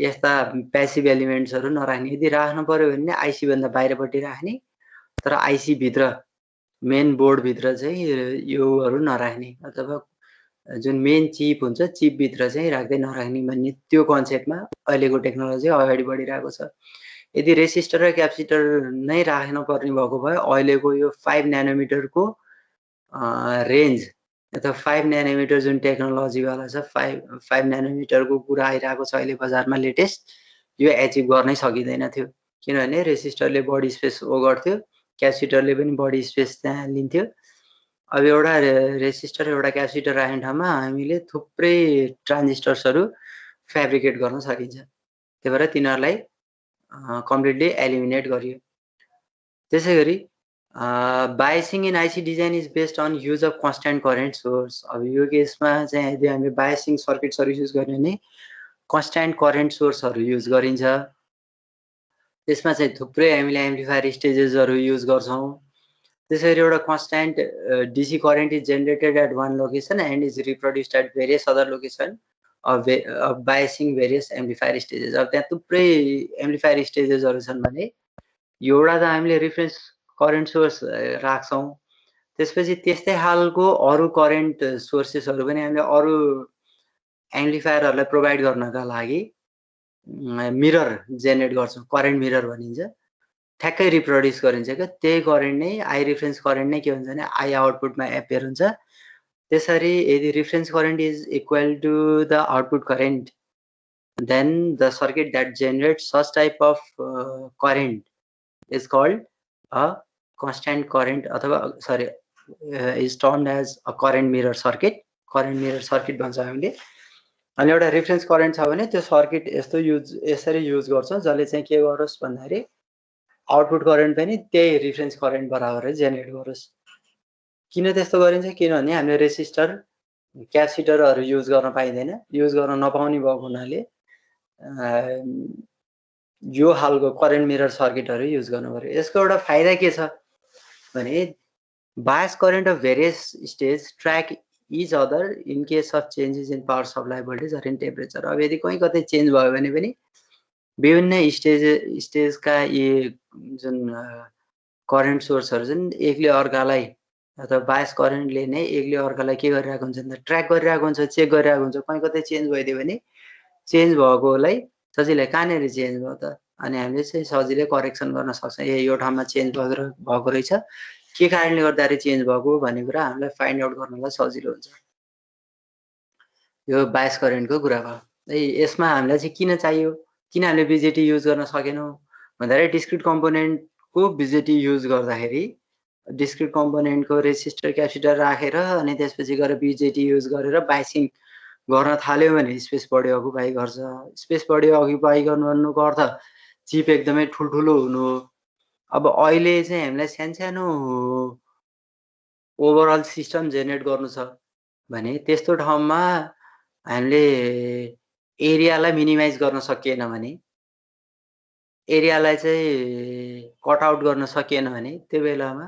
यस्ता प्यासिभ एलिमेन्ट्सहरू नराख्ने। यदि राख्नु पर्यो भने आइसी भन्दा बाहिरपट्टि राख्ने, तर आइसी भित्र मेन बोर्ड भित्र चाहिँ योहरू नराख्ने, अथवा जुन मेन चिप हुन्छ चिप भित्र चाहिँ राख्दै नराख्ने भन्ने त्यो कन्सेप्टमा अहिलेको टेक्नोलोजी अगाडि बढिरहेको छ। यदि रेसिस्टर र क्यापेसिटर नै राख्न पर्ने भएको भए अहिलेको यो 5 न्यानोमिटरको रेन्ज अथवा 5 न्यानोमिटर जुन टेक्नोलोजीवाला छ 5 न्यानोमिटरको कुरा आइरहेको छ अहिले बजारमा लेटेस्ट, यो एचिभ गर्नै सकिँदैन थियो। किनभने रेसिस्टरले बढी स्पेस ओगट्थ्यो, क्यापेसिटरले पनि बढी स्पेस त्यहाँ लिन्थ्यो। अब एउटा रेसिस्टर एउटा क्यापेसिटर राख्ने ठाउँमा हामीले थुप्रै ट्रान्जिस्टर्सहरू फ्याब्रिकेट गर्न सकिन्छ। त्यही भएर तिनीहरूलाई कम्प्लिटली एलिमिनेट गरियो। त्यसै गरी biasing in IC design is based on use of constant current source. अब यो केसमा चाहिँ यदि हामीले बायसिङ सर्किट्सहरू युज गर्ने भने कन्स्ट्यान्ट करेन्ट सोर्सहरू युज गरिन्छ। त्यसमा चाहिँ थुप्रै हामीले एम्प्लिफायर स्टेजेसहरू युज गर्छौँ। त्यसै गरी एउटा constant DC current is generated at one location and is reproduced at various other location of biasing various amplifier stages. अब त्यहाँ थुप्रै एम्प्लिफायर स्टेजेसहरू छन् भने एउटा त हामीले रिफरेन्स करेन्ट सोर्स राख्छौँ, त्यसपछि त्यस्तै खालको अरू करेन्ट सोर्सेसहरू पनि हामीले अरू एम्प्लिफायरहरूलाई प्रोभाइड गर्नका लागि मिरर जेनेरेट गर्छौँ, करेन्ट मिरर भनिन्छ। ठ्याक्कै रिप्रोड्युस गरिन्छ क्या, त्यही करेन्ट नै आई रिफरेन्स करेन्ट नै के हुन्छ भने आई आउटपुटमा एपियर हुन्छ। त्यसरी यदि reference current is equal to the output current then the circuit that generate such type of current is called a constant current अथवा sorry is termed as a current mirror circuit. Current mirror circuit भन्छ हामीले। अनि एउटा reference current छ भने त्यो circuit यसरी use गर्छौँ जसले चाहिँ के गरोस् भन्दाखेरि आउटपुट करेन्ट पनि त्यही रिफरेन्स करेन्ट बराबरै जेनेरेट गरोस्। किन त्यस्तो गरिन्छ? किनभने हामीले रेसिस्टर क्यापेसिटरहरू युज गर्न पाइँदैन, युज गर्न नपाउने भएको हुनाले यो खालको करेन्ट मिरर सर्किटहरू युज गर्नु पर्यो। यसको एउटा फाइदा के छ भने bias current of various stage track each other in case of changes in power supply voltage or in temperature. अब यदि कहीँ कतै चेन्ज भयो भने पनि विभिन्न स्टेजका यी जुन करेन्ट सोर्सहरू छन् एकले अर्कालाई अथवा बायस करेन्टले नै एकले अर्कालाई के गरिरहेको हुन्छ भन्दा ट्र्याक गरिरहेको हुन्छ, चेक गरिरहेको हुन्छ। कहीँ कतै चेन्ज भइदियो भने चेन्ज भएकोलाई सजिलै कहाँनिर चेन्ज भयो त, अनि हामीले चाहिँ सजिलै करेक्सन गर्न सक्छौँ। यो ठाउँमा चेन्ज भएको रहेछ, के कारणले गर्दाखेरि चेन्ज भएको भन्ने कुरा हामीलाई फाइन्ड आउट गर्नलाई सजिलो हुन्छ। यो बायस करेन्टको कुरा भयो। यसमा हामीलाई चाहिँ किन चाहियो, किन हामीले बिजेटी युज गर्न सकेनौँ भन्दाखेरि डिस्क्रिट कम्पोनेन्टको बिजेटी युज गर्दाखेरि डिस्क्रिट कम्पोनेन्टको रेसिस्टर क्यापेसिटर राखेर अनि त्यसपछि गएर बिजेटी युज गरेर बायसिङ गर्न थाल्यो भने स्पेस बढी अकुपाई गर्छ। स्पेस बढी अकुपाई गर्नु भन्नुको अर्थ चिप एकदमै ठुल्ठुलो हुनु हो। अब अहिले चाहिँ हामीलाई सानो ओभरअल सिस्टम जेनेरेट गर्नु छ भने त्यस्तो ठाउँमा हामीले एरियालाई मिनिमाइज गर्न सकिएन भने, एरियालाई चाहिँ कट आउट गर्न सकिएन भने त्यो बेलामा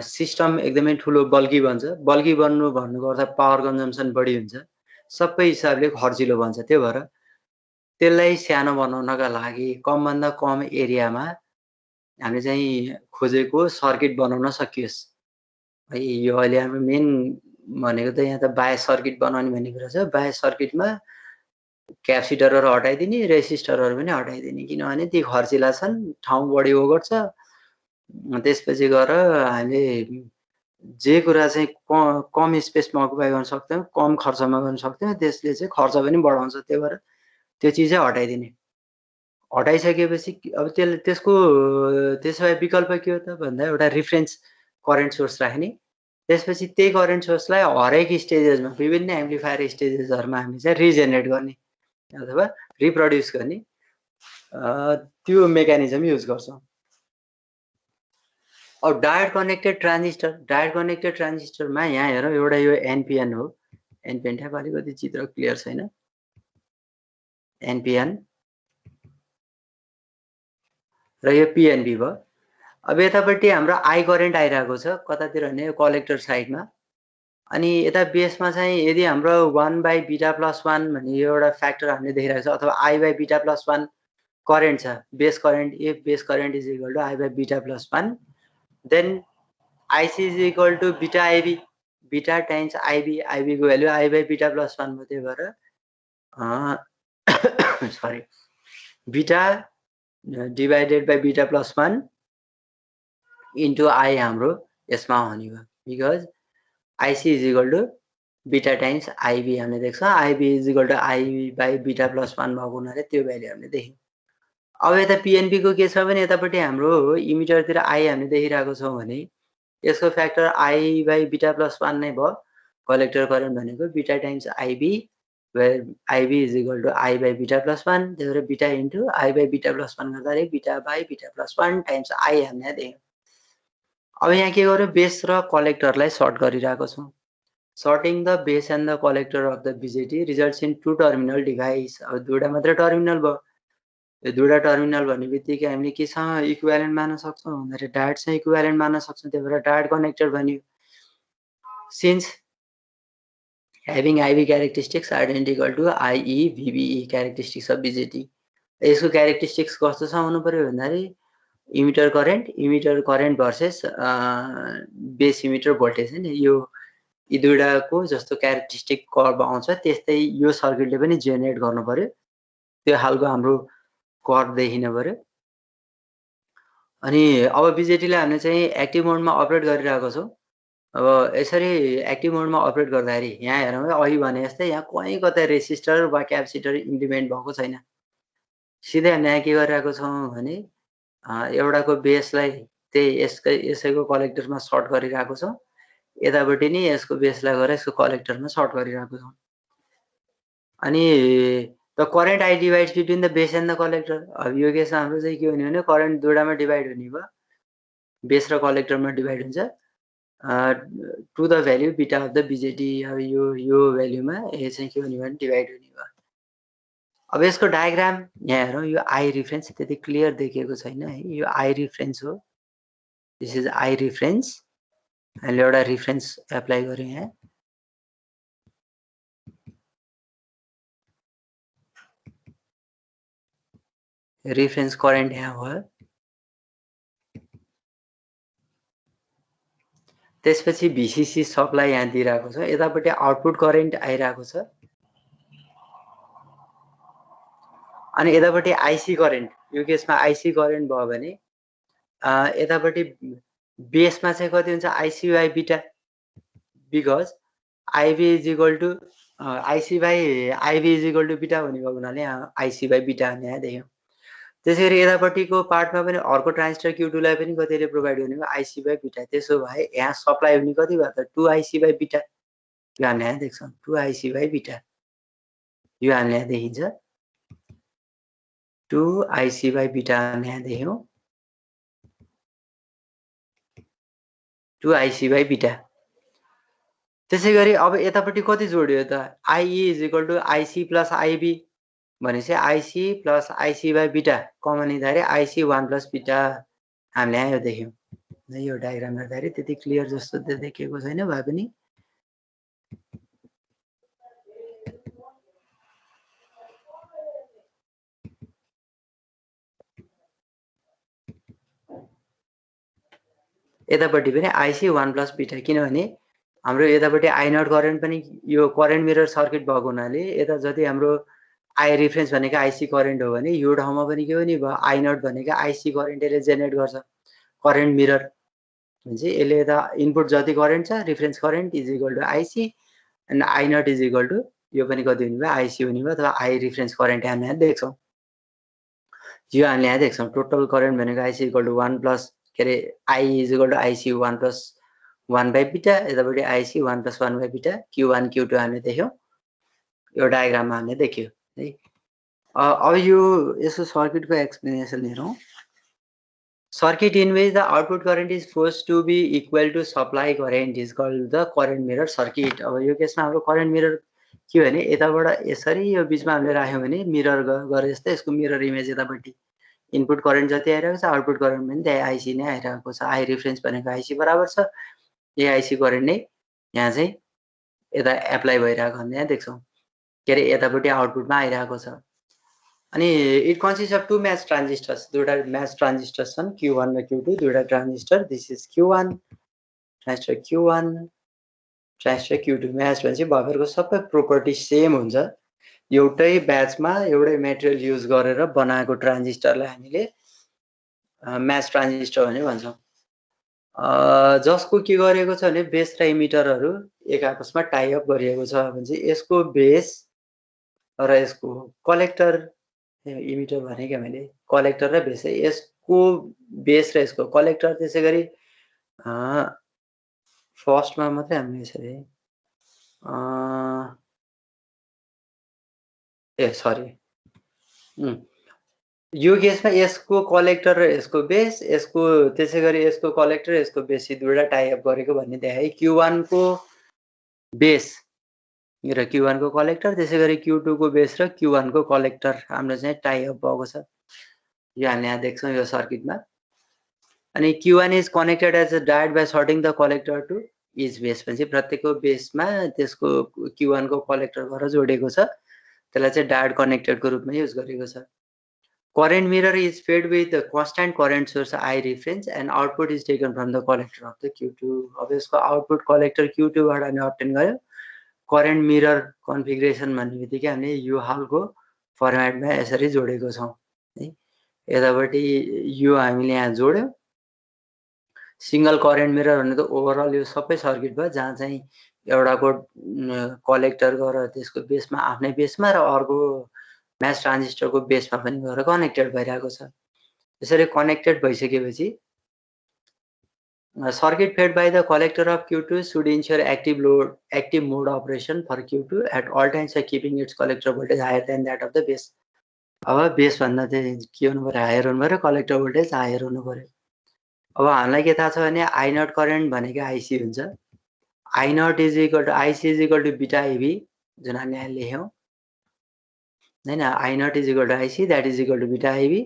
सिस्टम एकदमै ठुलो बल्की बन्छ। बल्की बन्नु भन्नुको अर्थ पावर कन्जम्सन बढी हुन्छ, सबै हिसाबले खर्चिलो बन्छ। त्यो भएर त्यसलाई सानो बनाउनका लागि कमभन्दा कम एरियामा हामीले चाहिँ खोजेको सर्किट बनाउन सकियोस्। है यो अहिले हाम्रो मेन भनेको त यहाँ त बायस सर्किट बनाउने भन्ने कुरा छ। बायस सर्किटमा क्यापेसिटरहरू हटाइदिने, रेसिस्टरहरू पनि हटाइदिने, किनभने ती खर्चिला छन्, ठाउँ बढी ओगट्छ। त्यसपछि गएर हामीले जे कुरा चाहिँ कम स्पेसमा अकुपाई गर्न सक्थ्यौँ, कम खर्चमा गर्न सक्थ्यौँ, त्यसले चाहिँ खर्च पनि बढाउँछ। त्यही भएर त्यो चिज चाहिँ हटाइदिने। हटाइसकेपछि अब त्यसको त्यसो भए विकल्प के हो त भन्दा एउटा रिफरेन्स करेन्ट सोर्स राख्ने, त्यसपछि त्यही करेन्ट सोर्सलाई हरेक स्टेजेसमा विभिन्न एम्प्लिफायर स्टेजेसहरूमा हामी चाहिँ रिजेनेरेट गर्ने अथवा रिप्रोड्युस गर्ने, त्यो मेकानिजम युज गर्छौँ। अब डायोड कनेक्टेड ट्रान्जिस्टरमा यहाँ हेरौँ एउटा यो एनपिएन हो एनपिएन ट्याप अलिकति चित्र क्लियर छैन एनपिएन र यो पिएनबी भयो अब यतापट्टि हाम्रो आई करेन्ट आइरहेको छ कतातिर भने कलेक्टर साइडमा अनि यता बेसमा चाहिँ यदि हाम्रो 1/β+1 भन्ने एउटा फ्याक्टर हामीले देखिरहेको छ अथवा I/β+1 करेन्ट छ base current if base current is equal to I/β+1 then IC is equal to beta IB beta times IB IB को भ्यालु I/β+1 हो त्यही भएर sorry beta divided by β+1 into I हाम्रो यसमा आउने भयो because IC is equal to beta times IB हामीले देख्छौँ IB is equal to I/β+1 भएको हुनाले त्यो भ्यालु हामीले देख्यौँ अब यता पिएनबी को के छ भने यतापट्टि हाम्रो इमिटरतिर आई हामीले देखिरहेको छौँ भने यसको फ्याक्टर I/β+1 नै भयो कलेक्टर करेन्ट भनेको beta times IB where IB is equal to I/β+1 त्यही भएर बीटा इन्टु I/β+1 गर्दाखेरि बीटा/β+1 टाइम्स आई हामीले देख्यौँ अब यहाँ के गर्यो बेस र कलेक्टरलाई सर्ट गरिरहेको छौँ shorting the base and the collector of the BJT results in two terminal device अब दुईवटा मात्र टर्मिनल भयो यो दुईवटा टर्मिनल भन्ने बित्तिकै हामीले केसँग इक्विभ्यालेन्ट मान्न सक्छौँ भन्दाखेरि डायोडसँग इक्विभ्यालेन्ट मान्न सक्छौँ त्यही भएर डायोड कनेक्टेड भन्यो since having IV characteristics identical to IE VBE characteristics of BJT यसको क्यारेक्टरिस्टिक्स कस्तो छ हुनु पर्यो भन्दाखेरि emitter current versus base emitter voltage हैन यो यी दुईटाको जस्तो क्यारेक्टरिस्टिक कर्भ आउँछ त्यस्तै यो सर्किटले पनि जेनेरेट गर्नु पर्यो त्यो खालको हाम्रो कर्भ देखिन पर्यो अनि अब बीजेटीलाई हामीले चाहिँ एक्टिभ मोडमा अपरेट गरिरहेको छौँ अब यसरी एक्टिभ मोडमा अपरेट गर्दाखेरि यहाँ हेरौँ अघि भने जस्तै यहाँ कहीँ कतै रेसिस्टर वा क्यापेसिटर इम्प्लिमेन्ट भएको छैन सिधै हामीले यहाँ के गरिरहेको छौँ भने एउटाको बेसलाई त्यही यसैको कलेक्टरमा सर्ट गरिरहेको छौँ यतापट्टि नि यसको बेसलाई गएर यसको कलेक्टरमा सर्ट गरिरहेको छौँ अनि the current I divides between the base and the collector अब यो केसमा हाम्रो चाहिँ के हुने भने करेन्ट दुईटामा डिभाइड हुने भयो बेस र कलेक्टरमा डिभाइड हुन्छ to the value beta of the BJT अब यो भ्याल्युमा यो चाहिँ के हुने भने डिभाइड हुने भयो अब यसको डायग्राम यहाँ हेरौँ यो आई रिफरेन्स त्यति क्लियर देखिएको छैन है यो आई रिफरेन्स हो दिस इज आई रिफरेन्स हामीले एउटा रिफरेन्स एप्लाई गर्यौँ यहाँ रिफरेन्स करेन्ट यहाँ भयो त्यसपछि VCC सप्लाई यहाँ दिइरहेको छ यतापट्टि आउटपुट करेन्ट आइरहेको छ अनि यतापट्टि आइसी करेन्ट यो केसमा आइसी करेन्ट भयो भने यतापट्टि बेसमा चाहिँ कति हुन्छ IC by beta because IB is equal to IC by IB is equal to beta भन्ने भएको हुनाले यहाँ आइसी बाई बीटा यहाँ देख्यौँ त्यसैगरी यतापट्टिको पार्टमा पनि अर्को ट्रान्जिस्टर Q2 लाई पनि कतिले प्रोभाइड हुने भयो आइसी बाई बीटा त्यसो भए यहाँ सप्लाई हुने कति भयो त 2 आइसी बाई बीटा यो हामीले यहाँ देख्छौँ 2 आइसी बाई बीटा यो हामीले यहाँ देखिन्छ 2 आइसी बाई बीटा हामीले यहाँ देख्यौँ 2 आइसी बाई बीटा त्यसैगरी अब यतापट्टि कति जोड्यो त IE इज इक्वल टु आइसी प्लस आइबी भनेपछि आइसी प्लस आइसी बाई बीटा कमन लिँदाखेरि आइसी 1 प्लस बीटा हामीले यहाँ यो देख्यौँ यो डायग्राम हेर्दाखेरि त्यति क्लियर जस्तो देखिएको छैन भए पनि यतापट्टि पनि आइसी 1 प्लस बीटा किनभने हाम्रो यतापट्टि आई नट करेन्ट पनि यो करेन्ट मिरर सर्किट भएको हुनाले यता जति हाम्रो आई रिफरेन्स भनेको आइसी करेन्ट हो भने यो ठाउँमा पनि के हो नि भयो आई नट भनेको आइसी करेन्ट यसले जेनेरेट गर्छ करेन्ट मिरर भनेपछि यसले यता इनपुट जति करेन्ट छ reference current is equal to IC and I naught is equal to यो पनि कति हुने भयो आइसी हुने भयो अथवा आई रिफरेन्स करेन्ट हामीले यहाँ देख्छौँ यो हामीले यहाँ देख्छौँ टोटल करेन्ट भनेको आइसी इक्वल टु 1 प्लस के अरे आई इज इक्वल टु आइसी 1 प्लस 1 बाई बीटा यतापट्टि आइसी 1 plus 1 by beta Q1 Q2 हामीले देख्यौँ यो डायग्राममा हामीले देख्यौँ है अब यो यसो सर्किटको एक्सप्लेनेसन हेरौँ circuit in which the output current is forced to be equal to supply current is called the current mirror circuit. अब यो केसमा हाम्रो current mirror के भने यताबाट यसरी यो बीचमा हामीले राख्यौं भने मिरर गरे जस्तै यसको मिरर इमेज यतापट्टि इनपुट करेन्ट जति आइरहेको छ आउटपुट करेन्ट पनि त्यही आइसी नै आइरहेको छ आई रेफरेन्स भनेको आइसी बराबर छ यही आइसी करेन्ट नै यहाँ चाहिँ यता एप्लाई भइरहेको हुन्छ यहाँ देख्छौं के रे यतापट्टि आउटपुटमा आइरहेको छ अनि it consist of two match transistors दुईटा म्याच ट्रान्जिस्टर्स छन् Q1 र Q2 दुईटा transistor this is Q1 transistor Q1 transistor Q2 match भनेपछि बफरको सबै प्रोपर्टी सेम हुन्छ एउटै ब्याचमा एउटै मेटेरियल युज गरेर बनाएको ट्रान्जिस्टरलाई हामीले म्याच ट्रान्जिस्टर भनेर भन्छौं जसको के गरेको छ भने बेस र इमिटरहरू एक आपसमा टाइ अप गरिएको छ भने यसको बेस र यसको कलेक्टर इमिटर भनेको मैले कलेक्टर र बेस यसको बेस र यसको कलेक्टर त्यसैगरी फर्स्टमा मात्रै हामीले यसरी सरी यो केसमा यसको कलेक्टर र यसको बेस यसको त्यसैगरी यसको कलेक्टर यसको बेस दुईटा टाइ अप गरेको भन्ने देखाए Q1 को बेस र Q1 को कलेक्टर त्यसैगरी Q2 को बेस र Q1 को कलेक्टर हाम्रो चाहिँ टाइ अप भएको छ यो हामीले यहाँ देख्छौं यो सर्किटमा अनि Q1 is connected as a diode by shorting the collector to each base भनेपछि प्रत्येकको बेसमा त्यसको Q1 को कलेक्टर गरेर जोडेको छ त्यसलाई चाहिँ डायोड कनेक्टेडको रूपमा युज गरेको छ current mirror is fed with a constant current source I reference and output is taken from the collector of the Q2 अब यसको आउटपुट कलेक्टर Q2 बाट हामी अब्टेन गर्यो करेन्ट मिरर कन्फिगरेसन भन्ने बित्तिकै हामीले यो हालको फर्मेटमा यसरी जोडेको छौं है यतापट्टि यो हामीले यहाँ जोड्यौं सिंगल करेन्ट मिरर भन्ने त ओभरअल यो सबै सर्किट भयो जहाँ चाहिँ एउटाको कलेक्टर गरेर त्यसको बेसमा आफ्नै बेसमा र अर्को म्याच ट्रान्जिस्टरको बेसमा पनि गएर कनेक्टेड भइरहेको छ यसरी कनेक्टेड भइसकेपछि circuit fed by the collector of Q2 should ensure active mode operation for Q2 at all times by keeping its collector voltage higher than that of the base अब base भन्दा चाहिँ के हुनु पर्यो हायर हुनु पर्यो collector voltage higher हुनु पर्यो अब हामीलाई के थाहा छ भने I नट करेन्ट भनेको IC हुन्छ I naught is equal to IC is equal to beta IB जुन हामी यहाँ लेख्यौं हैन I naught is equal to IC that is equal to beta IB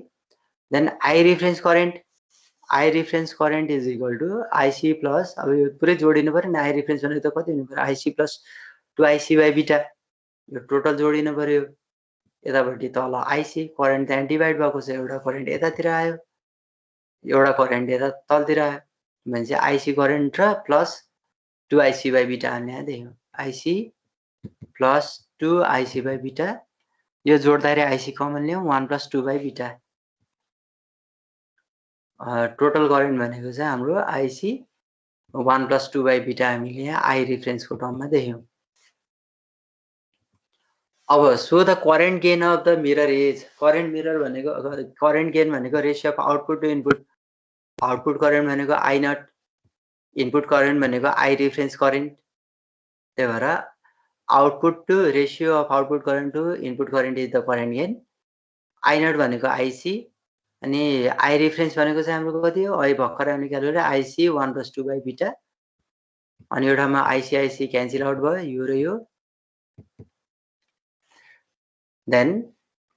then I reference current is equal to IC plus अब यो पुरै जोडिनु पर्यो नि I reference भनेको त कति हुनु पर्यो IC plus 2IC by beta यो टोटल जोडिनु पर्यो यतापट्टि तल IC करेन्ट त्यहाँ डिभाइड भएको छ एउटा करेन्ट यतातिर आयो एउटा करेन्ट यता तलतिर आयो भनेपछि IC करेन्ट र प्लस 2IC by beta हामीले देख्यौं IC plus 2IC by beta यो जोड्दाखेरि IC कमन ल्याउँ 1 plus 2 by beta total current भनेको चाहिँ हाम्रो IC 1 plus 2 by beta हामीले यहाँ I रेफरेन्स को टर्ममा देख्यौं अब so the current gain of the mirror is current mirror भनेको करेन्ट गेन भनेको ratio of output to input output current भनेको I नट इनपुट करेन्ट भनेको I रेफरेन्स करेन्ट त्यही भएर output to ratio of output current to input current is the current gain I naught भनेको IC अनि I reference भनेको चाहिँ हाम्रो कति हो अहिले भर्खर हामीले calculate IC 1 plus 2 by beta अनि एउटामा IC क्यान्सल आउट भयो यो र यो then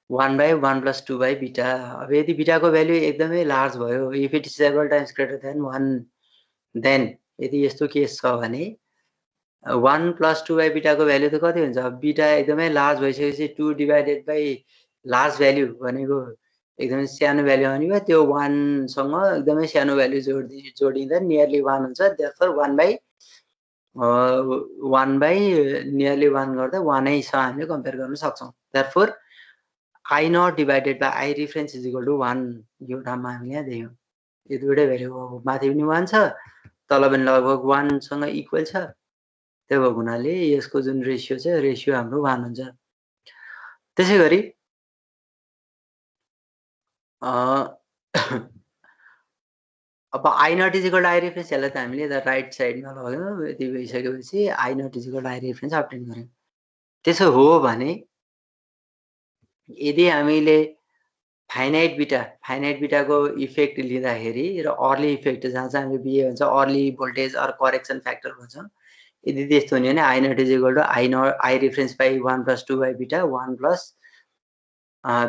1 by 1 plus 2 by beta अब यदि बीटा को भ्यालु एकदमै लार्ज भयो if it is several times greater than 1 then यदि यस्तो केस छ भने 1 plus 2 by beta को भ्यालु त कति हुन्छ बीटा एकदमै लार्ज भइसकेपछि 2 डिवाइडेड बाइ लार्ज भ्यालु भनेको एकदमै सानो भ्यालु आउने भयो त्यो 1 सँग एकदमै सानो भ्यालु जोडिँदा नियरली 1 हुन्छ देयरफोर 1 by नियरली 1 गर्दा 1 नै छ हामीले कम्पेयर गर्न सक्छौं therefore I naught divided by I reference is equal to 1 यो टर्ममा हामीले यहाँ देख्यौं यो दुईटै भ्यालु माथि पनि 1 छ तल पनि लगभग 1 सँग इक्वल छ त्यो भएको हुनाले यसको जुन रेशियो छ रेशियो हाम्रो 1 हुन्छ त्यसैगरी अब I naught is equal to I reference यसलाई त हामीले यता राइट साइडमा लग्यौं यति भइसकेपछि I naught is equal to I reference obtain गर्यौं त्यसो हो भने यदि हामीले फाइनाइट बिटाको इफेक्ट लिँदाखेरि र अर्ली इफेक्ट जहाँ चाहिँ हामीले बिए भन्छ Early voltage or correction factor भन्छ यदि त्यस्तो हुने भने I naught is equal to I reference by 1+2 by beta 1 plus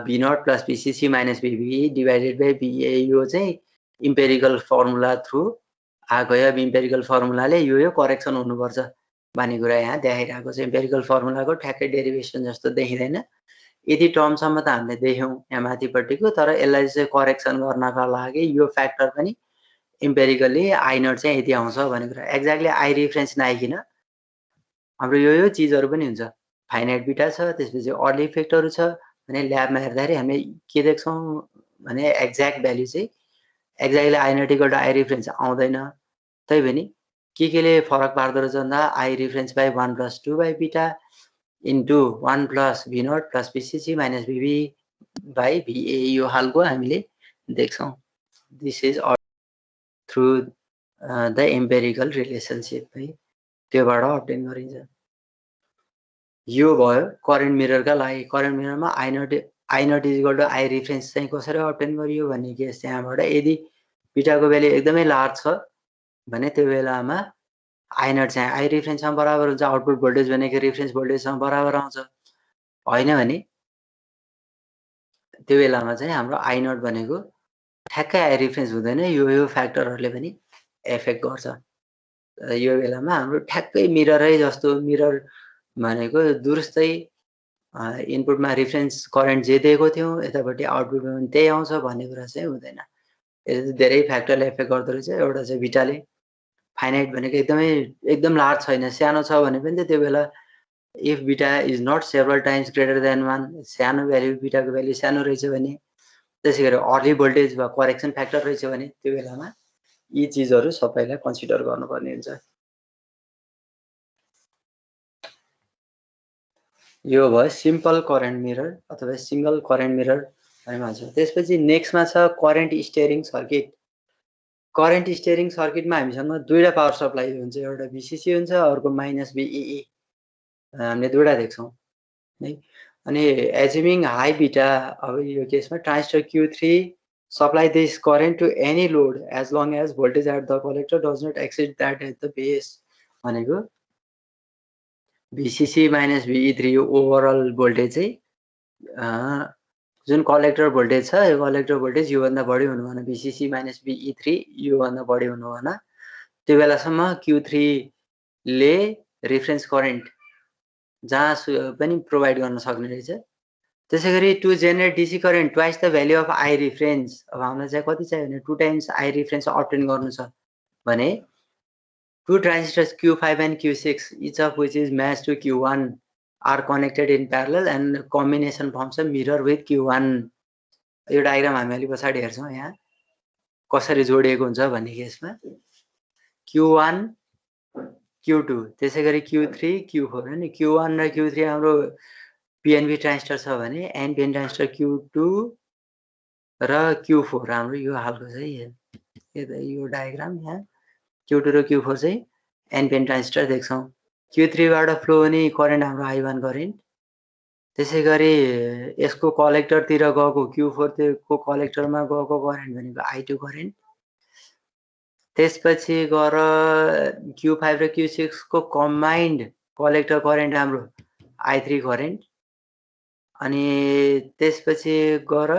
V naught plus BCC minus VB divided by BA यो चाहिँ इम्पेरिकल फर्मुला थ्रु आएको हो अब इम्पेरिकल फर्मुलाले यो करेक्सन हुनुपर्छ भन्ने कुरा यहाँ देखाइरहेको छ इम्पेरिकल फर्मुलाको ठ्याक्कै डेरिभेसन जस्तो देखिँदैन यदि टर्मसम्म त हामीले देख्यौँ यहाँ माथिपट्टिको तर यसलाई चाहिँ करेक्सन गर्नका लागि यो फ्याक्टर पनि इम्पेरिकली आई नट चाहिँ यति आउँछ भन्ने कुरा एक्ज्याक्टली आई रेफरेन्स नआइकन हाम्रो यो चिजहरू पनि हुन्छ फाइनाइट बिटा छ त्यसपछि अर्ली इफेक्टहरू छ भने ल्याबमा हेर्दाखेरि हामीले के देख्छौँ भने एक्ज्याक्ट भ्याल्यु चाहिँ exactly I naught equal to I reference आउँदैन तै पनि केले फरक पार्दो रहेछ भन्दा I reference by 1+2 by beta into 1 plus V naught plus BCC minus BB by BA यो खालको हामीले देख्छौँ this is through the empirical relationship है त्योबाट अब्टेन गरिन्छ यो भयो करेन्ट मिररका लागि करेन्ट मिररमा I naught is equal to I reference चाहिँ कसरी अब्टेन गरियो भन्ने केस त्यहाँबाट यदि बिटाको भ्यालु एकदमै लार्ज छ भने त्यो बेलामा आई नट चाहिँ आई रेफरेन्ससँग बराबर हुन्छ आउटपुट भोल्टेज भनेको रेफरेन्स भोल्टेजसँग बराबर आउँछ होइन भने त्यो बेलामा चाहिँ हाम्रो आई नट भनेको ठ्याक्कै आई रेफरेन्स हुँदैन यो फ्याक्टरहरूले पनि एफेक्ट गर्छ यो बेलामा हाम्रो ठ्याक्कै मिररै जस्तो मिरर भनेको दुरुस्तै इनपुटमा रेफरेन्स करेन्ट जे दिएको थियौँ यतापट्टि आउटपुटमा पनि त्यही आउँछ भन्ने कुरा चाहिँ हुँदैन यो धेरै फ्याक्टरले एफेक्ट गर्दो रहेछ एउटा चाहिँ बिटाले फाइनाइट भनेको एकदम लार्ज छैन सानो छ भने पनि त्यो बेला if beta is not several times greater than 1 सानो भ्याल्यु बिटाको भ्याल्यु सानो रहेछ भने त्यसै गरी अर्ली भोल्टेज वा करेक्सन फ्याक्टर रहेछ भने त्यो बेलामा यी चिजहरू सबैलाई कन्सिडर गर्नुपर्ने हुन्छ यो भयो सिम्पल करेन्ट मिरर अथवा सिंगल करेन्ट मिरर भन्ने भन्छ त्यसपछि नेक्स्टमा छ current steering circuit current steering सर्किटमा हामीसँग दुईटा पावर सप्लाई हुन्छ एउटा बीसीसी हुन्छ अर्को माइनस बीई हामीले दुईटा देख्छौँ है अनि एज्युमिङ हाई बिटा अब यो केसमा transistor Q3 supply this current to any load as long as voltage at the collector does not exceed that at the base भनेको बीसीसी माइनस बीई3 यो ओभरअल भोल्टेज चाहिँ जुन कलेक्टर भोल्टेज छ यो कलेक्टर भोल्टेज योभन्दा बढी हुनु भएन बीसीसी माइनस बीई3 योभन्दा बढी हुनु भएन त्यो बेलासम्म Q3 ले रेफरेन्स करेन्ट जहाँ पनि प्रोभाइड गर्न सक्ने रहेछ त्यसै गरी to generate DC current twice the value of I reference अब हामीलाई चाहिँ कति चाहियो भने 2 टाइम्स आई रेफरेन्स अब्टेन गर्नु छ भने two transistors Q5 and Q6 each of which is matched to Q1 are connected in parallel and combination forms a mirror with Q1 यो डायग्राम हामी अलि पछाडि हेर्छौँ यहाँ कसरी जोडिएको हुन्छ भन्ने केसमा Q1 Q2 त्यसै गरी Q3 Q4 हैन Q1 र Q3 हाम्रो PNP ट्रान्जिस्टर छ भने NPN ट्रान्जिस्टर Q2 र Q4 हाम्रो यो हालको चाहिँ यो डायग्राम यहाँ Q2 र Q4 चाहिँ NPN ट्रान्जिस्टर देख्छौँ Q3 बाट फ्लो हुने करेन्ट हाम्रो I1 करेन्ट त्यसै गरी यसको कलेक्टरतिर गएको Q4 को कलेक्टरमा गएको करेन्ट भनेको I2 करेन्ट त्यसपछि गएर Q5 र Q6 को कम्बाइन्ड कलेक्टर करेन्ट हाम्रो I3 करेन्ट अनि त्यसपछि गएर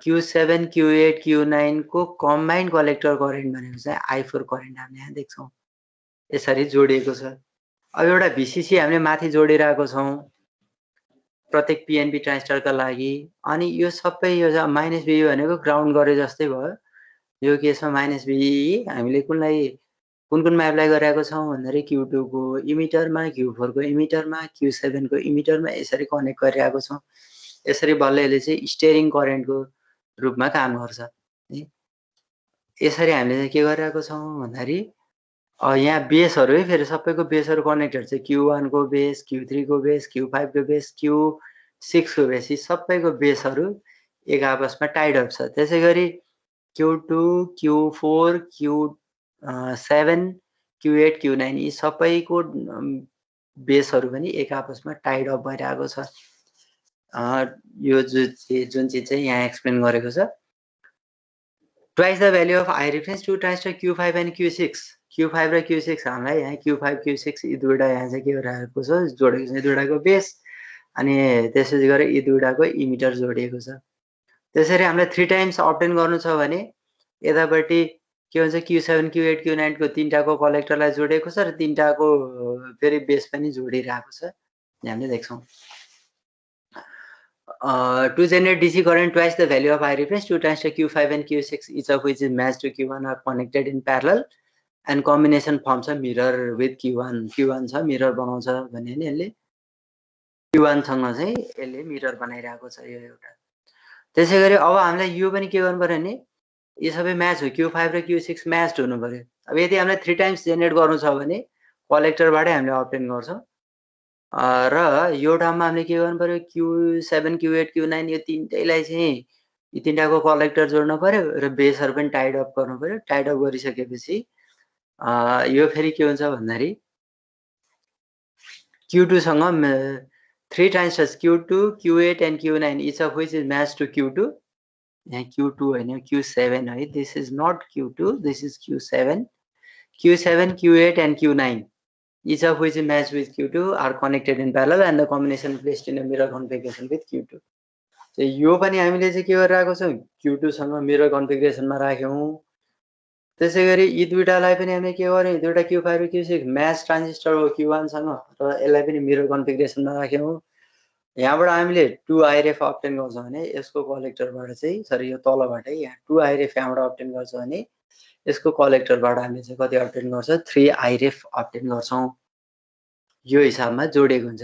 Q7 Q8 Q9 को कम्बाइन्ड कलेक्टर करेन्ट भनेको चाहिँ I4 करेन्ट हामीले यहाँ देख्छौँ यसरी जोडिएको छ अब एउटा VCC हामीले माथि जोडिरहेको छौँ प्रत्येक PNP ट्रान्जिस्टरका लागि अनि यो सबै यो माइनस VE भनेको ग्राउन्ड गरे जस्तै भयो यो केसमा माइनस VE हामीले कुन एप्लाई गरेको छौँ भन्दाखेरि Q2 को इमिटरमा Q4 को इमिटरमा Q7 को इमिटरमा यसरी कनेक्ट गरिरहेको छौँ यसरी बल्ल यसले चाहिँ स्टियरिङ करेन्टको रूपमा काम गर्छ है यसरी हामीले चाहिँ के गरिरहेको छौँ भन्दाखेरि यहाँ बेसहरु है फेरि सबैको बेसहरु कनेक्टेड छ Q1 को बेस Q3 को बेस Q5 को बेस Q6 को बेस यी सबैको बेसहरु एक आपसमा टाइड अप छ त्यसै गरी Q2 Q4 Q7 Q8 Q9 यी सबैको बेसहरु पनि एक आपसमा टाइड अप भइरहेको छ यो जुन चिज चाहिँ यहाँ एक्सप्लेन गरेको छ twice the value of I reference 2 times the Q5 and Q6 Q5 र Q6 हामीलाई यहाँ Q5 Q6 यी दुईटा यहाँ चाहिँ के गरिरहेको छ जोडेको छ दुईटाको बेस अनि त्यसपछि गएर यी दुईटाको इमिटर जोडिएको छ त्यसरी हामीलाई 3 टाइम्स अब्टेन गर्नु छ भने यतापट्टि के हुन्छ Q7 Q8 Q9 को तीनटाको कलेक्टरलाई जोडेको छ र तीनटाको फेरि बेस पनि जोडिरहेको छ हामीले देख्छौं to generate DC current twice the value of I reference 2 times the Q5 and Q6 each of which is matched to Q1 are connected in parallel and combination forms a mirror with Q1 Q1 छ mirror बनाउँछ भने नि यसले Q1 सँग चाहिँ यसले mirror बनाइरहेको छ यो एउटा त्यसैगरी अब हामीलाई यो पनि के गर्नु पर्यो नि यो सबै म्याच हो Q5 र Q6 म्याच्ड हुनु पर्यो अब यदि हामीलाई 3 टाइम्स जेनेरेट गर्नु छ भने कलेक्टरबाटै हामीले अब्टेन गर्छौं र यो ठाउँमा हामीले के गर्नु पर्यो Q7 Q8 Q9 यो तीनटैलाई चाहिँ यी तीनटाको कलेक्टर जोड्नु पर्यो र बेसहरु पनि टाइड अप गर्नु पर्यो टाइड अप गरिसकेपछि यो फेरि के हुन्छ भन्दाखेरि Q2 सँग 3 times Q2 Q8 and Q9 each of which is matched to Q2 यहाँ Q2 हैन Q7 है this is not Q2 this is Q7 Q7 Q8 and Q9 each of which is matched with Q2 are connected in parallel and the combination placed in a mirror configuration with Q2 so यो पनि हामीले चाहिँ के गरिरहेको छौं Q2 सँग mirror configuration मा राख्यौं त्यसैगरी यी दुईटालाई पनि हामीले के गर्यौं दुईटा Q5 र Q6 म्याच ट्रान्जिस्टर हो Q1 सँग र यसलाई पनि mirror configuration मा राख्यौं यहाँबाट हामीले 2 IRF अब्टेन गर्छौं भने यसको कलेक्टरबाट चाहिँ सरी यो तलबाटै यहाँ 2 IRF यहाँबाट अब्टेन गर्छौं भने यसको कलेक्टरबाट हामीले चाहिँ कति अब्टेन गर्छ 3 IRF अब्टेन गर्छौं यो हिसाबमा जोडेको हुन्छ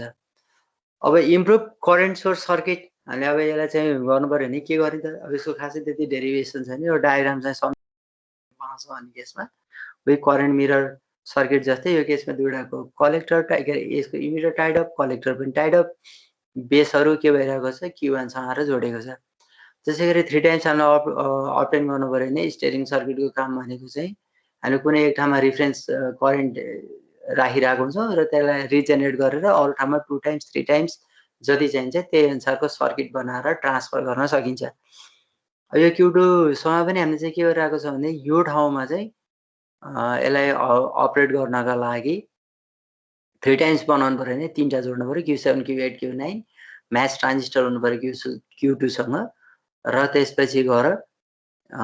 अब इम्प्रुभ करेन्ट सोर्स सर्किट हामीले अब यसलाई चाहिँ गर्नु पर्यो नि के गरि त अब यसको खासै त्यति डेरिभेसन छैन यो डायग्राम चाहिँ बनाउँछ अनि केसमा वे करेन्ट मिरर सर्किट जस्तै यो केसमा दुईटाको कलेक्टर यसको इमिटर टाइड अप कलेक्टर पनि टाइड अप बेसहरु के भइरहेको छ Q1 सँग र जोडेको छ त्यसैगरी 3 टाइम्स हामीले अब्टेन गर्नु पर्यो नि स्टेरिङ सर्किटको काम भनेको चाहिँ हामी कुनै एक ठाउँमा रेफरेन्स करेन्ट राखिरहेको हुन्छौं र त्यसलाई रिजेनेरेट गरेर अरु ठाउँमा 2 टाइम्स 3 टाइम्स जति चाहिन्छ त्यही अनुसारको सर्किट बनाएर ट्रान्सफर गर्न सकिन्छ यो Q2 सँग पनि हामीले चाहिँ के गरिरहेको छ भने यो ठाउँमा चाहिँ यसलाई अपरेट गर्नका लागि 3 टाइम्स बनाउनु पर्यो नि तीनटा जोड्नु पर्यो Q7 Q8 Q9 match transistor हुनु पर्यो Q2 सँग र त्यसपछि गएर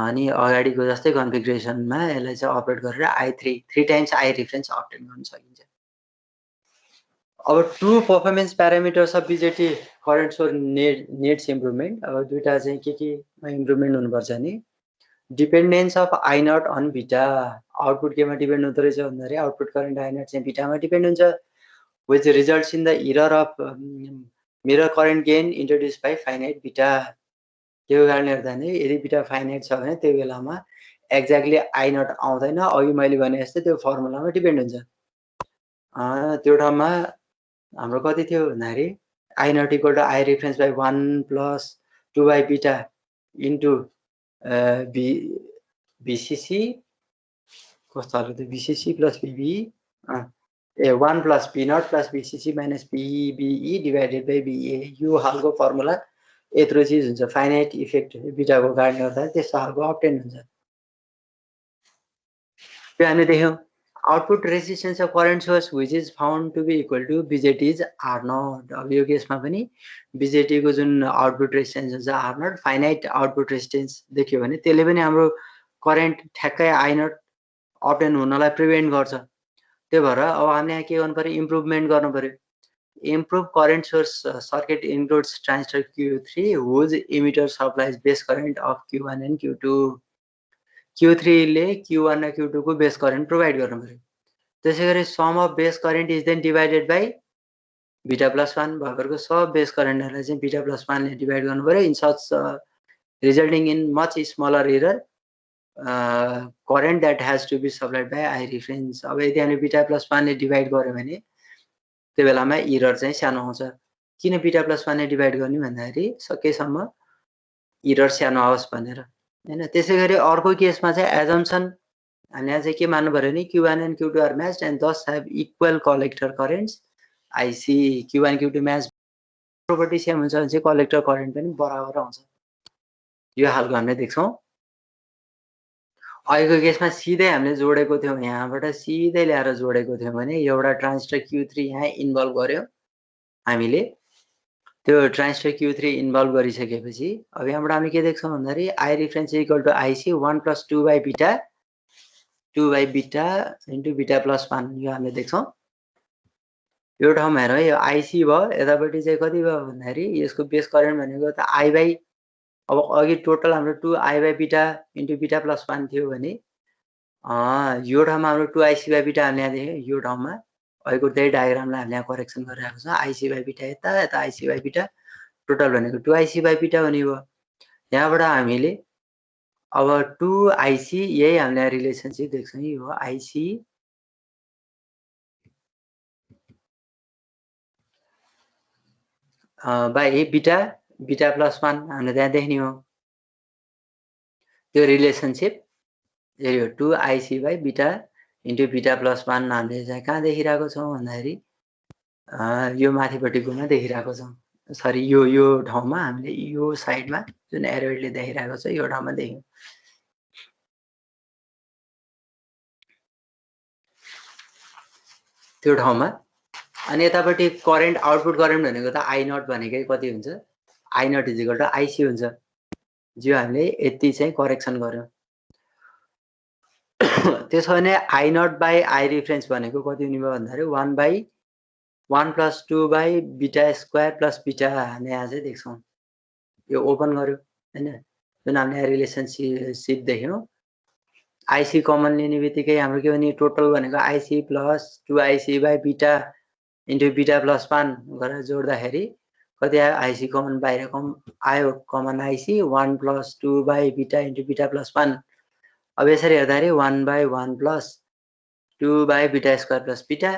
अनि अगाडिको जस्तै कन्फिगरेसनमा यसलाई चाहिँ अपरेट गरेर I3 3 times I reference obtain गर्न सकिन्छ अब 2 performance parameters of BJT current source needs improvement अब दुईटा चाहिँ केमा इम्प्रुभमेन्ट हुनुपर्छ नि dependence of I0 on beta output केमा डिपेन्ड हुँदो रहेछ भन्दाखेरि आउटपुट करेन्ट I0 चाहिँ बीटामा डिपेन्ड हुन्छ which results in the error of mirror current gain introduced by finite beta त्यो कारणले गर्दा नि यदि बीटा फाइनाइट छ भने त्यो बेलामा एक्ज्याक्टली I0 आउँदैन अघि मैले भने जस्तै त्यो फर्मुलामा डिपेन्ड हुन्छ त्यो ठाउँमा हाम्रो कति थियो भन्दाखेरि I0 equal to I reference by 1 plus 2 by beta into BCC कस्तो खालको थियो BCC plus BBE 1 plus P0 plus BCC minus PBE divided by BA यो हालको फर्मुला यत्रो चीज हुन्छ फाइनाइट इफेक्ट बीटाको कारणले गर्दा त्यस्तो खालको अब्टेन हुन्छ त्यो हामीले देख्यौं output resistance of current source which is found to be equal to BJT is R0 अब यो केसमा पनि BJT को जुन आउटपुट रेजिस्टेन्स हुन्छ R0 फाइनाइट आउटपुट रेजिस्टेन्स देख्यो भने त्यसले पनि हाम्रो करेन्ट ठ्याक्कै I0 अब्टेन हुनलाई प्रिभेन्ट गर्छ त्यो भएर अब हामीले यहाँ के गर्नु पर्यो इम्प्रुभमेन्ट गर्नु पर्यो improve current source circuit includes transistor Q3 whose emitter supplies base current of Q1 and Q2 Q3 ले Q1 र Q2 को base current provide गर्नु पर्यो त्यसैगरी sum of base current is then divided by beta plus 1 भर्खरको sub base current लाई चाहिँ beta plus 1 ले divide गर्नु पर्यो in such resulting in much smaller error current that has to be supplied by I reference अब यदि हामीले beta plus 1 ले divide गर्यो भने त्यो बेलामा एरर चाहिँ सानो आउँछ किन बीटा प्लस 1 ले डिवाइड गर्ने भन्दाखेरि सकेसम्म एरर सानो आओस् भनेर हैन त्यसैगरी अर्को केसमा चाहिँ एजम्पसन हामीले चाहिँ के मान्नु पर्यो नि Q1 and Q2 are matched and thus have equal collector currents I see Q1 Q2 matched property same हुन्छ भने चाहिँ कलेक्टर करेन्ट पनि बराबर आउँछ यो हालको हामीले देख्छौँ अहिलेको केसमा सिधै हामीले जोडेको थियौँ यहाँबाट सिधै ल्याएर जोडेको थियौँ भने एउटा ट्रान्जिस्टर Q3 यहाँ इन्भल्भ गर्यो हामीले त्यो ट्रान्जिस्टर Q3 इन्भल्भ गरिसकेपछि अब यहाँबाट हामी के देख्छौँ भन्दाखेरि I reference equal to IC 1 + 2 by beta 2 by beta into beta plus 1 यो हामीले देख्छौँ यो ठाउँमा हेरौँ यो IC भयो यतापट्टि चाहिँ कति भयो भन्दाखेरि यसको बेस करेन्ट भनेको त I by अब अघि टोटल हाम्रो 2I by beta into beta plus 1 थियो भने यो ठाउँमा हाम्रो 2IC by बीटा हामीले यहाँ देख्यौँ यो ठाउँमा अहिलेको त्यही डायग्रामलाई हामीले यहाँ करेक्सन गरिरहेको छौँ IC by बीटा यता यता IC by बीटा टोटल भनेको 2IC by बीटा हुने भयो यहाँबाट हामीले अब 2IC यही हामीले रिलेसनसिप देख्छौँ यो IC by beta beta plus 1 हामीले त्यहाँ देख्ने हो त्यो रिलेसनसिप यो 2IC by beta into beta plus 1 हामीले चाहिँ कहाँ देखिरहेको छौँ भन्दाखेरि यो माथिपट्टिकोमा देखिरहेको छौँ सरी यो ठाउँमा हामीले यो साइडमा जुन एरोले देखिरहेको छ यो ठाउँमा देख्यौँ त्यो ठाउँमा अनि यतापट्टि करेन्ट आउटपुट करेन्ट भनेको त I0 भनेकै कति हुन्छ I0 इक्वल टु IC हुन्छ जो हामीले यति चाहिँ करेक्सन गर्यौँ त्यसो भने I0 by I reference भनेको कति हुने भयो भन्दाखेरि 1 + 2 by beta square plus beta हामीले यहाँ चाहिँ देख्छौँ यो ओपन गर्यो हैन जुन हामीले रिलेसनसिप देख्यौँ IC कमन लिने बित्तिकै हाम्रो के हुने टोटल भनेको IC plus 2IC by beta into beta plus 1 गरेर जोड्दाखेरि कति आयो IC कमन बाहिर आयो common IC 1 + 2 by beta into beta plus 1 अब यसरी हेर्दाखेरि 1 by 1 + 2 by beta square plus beta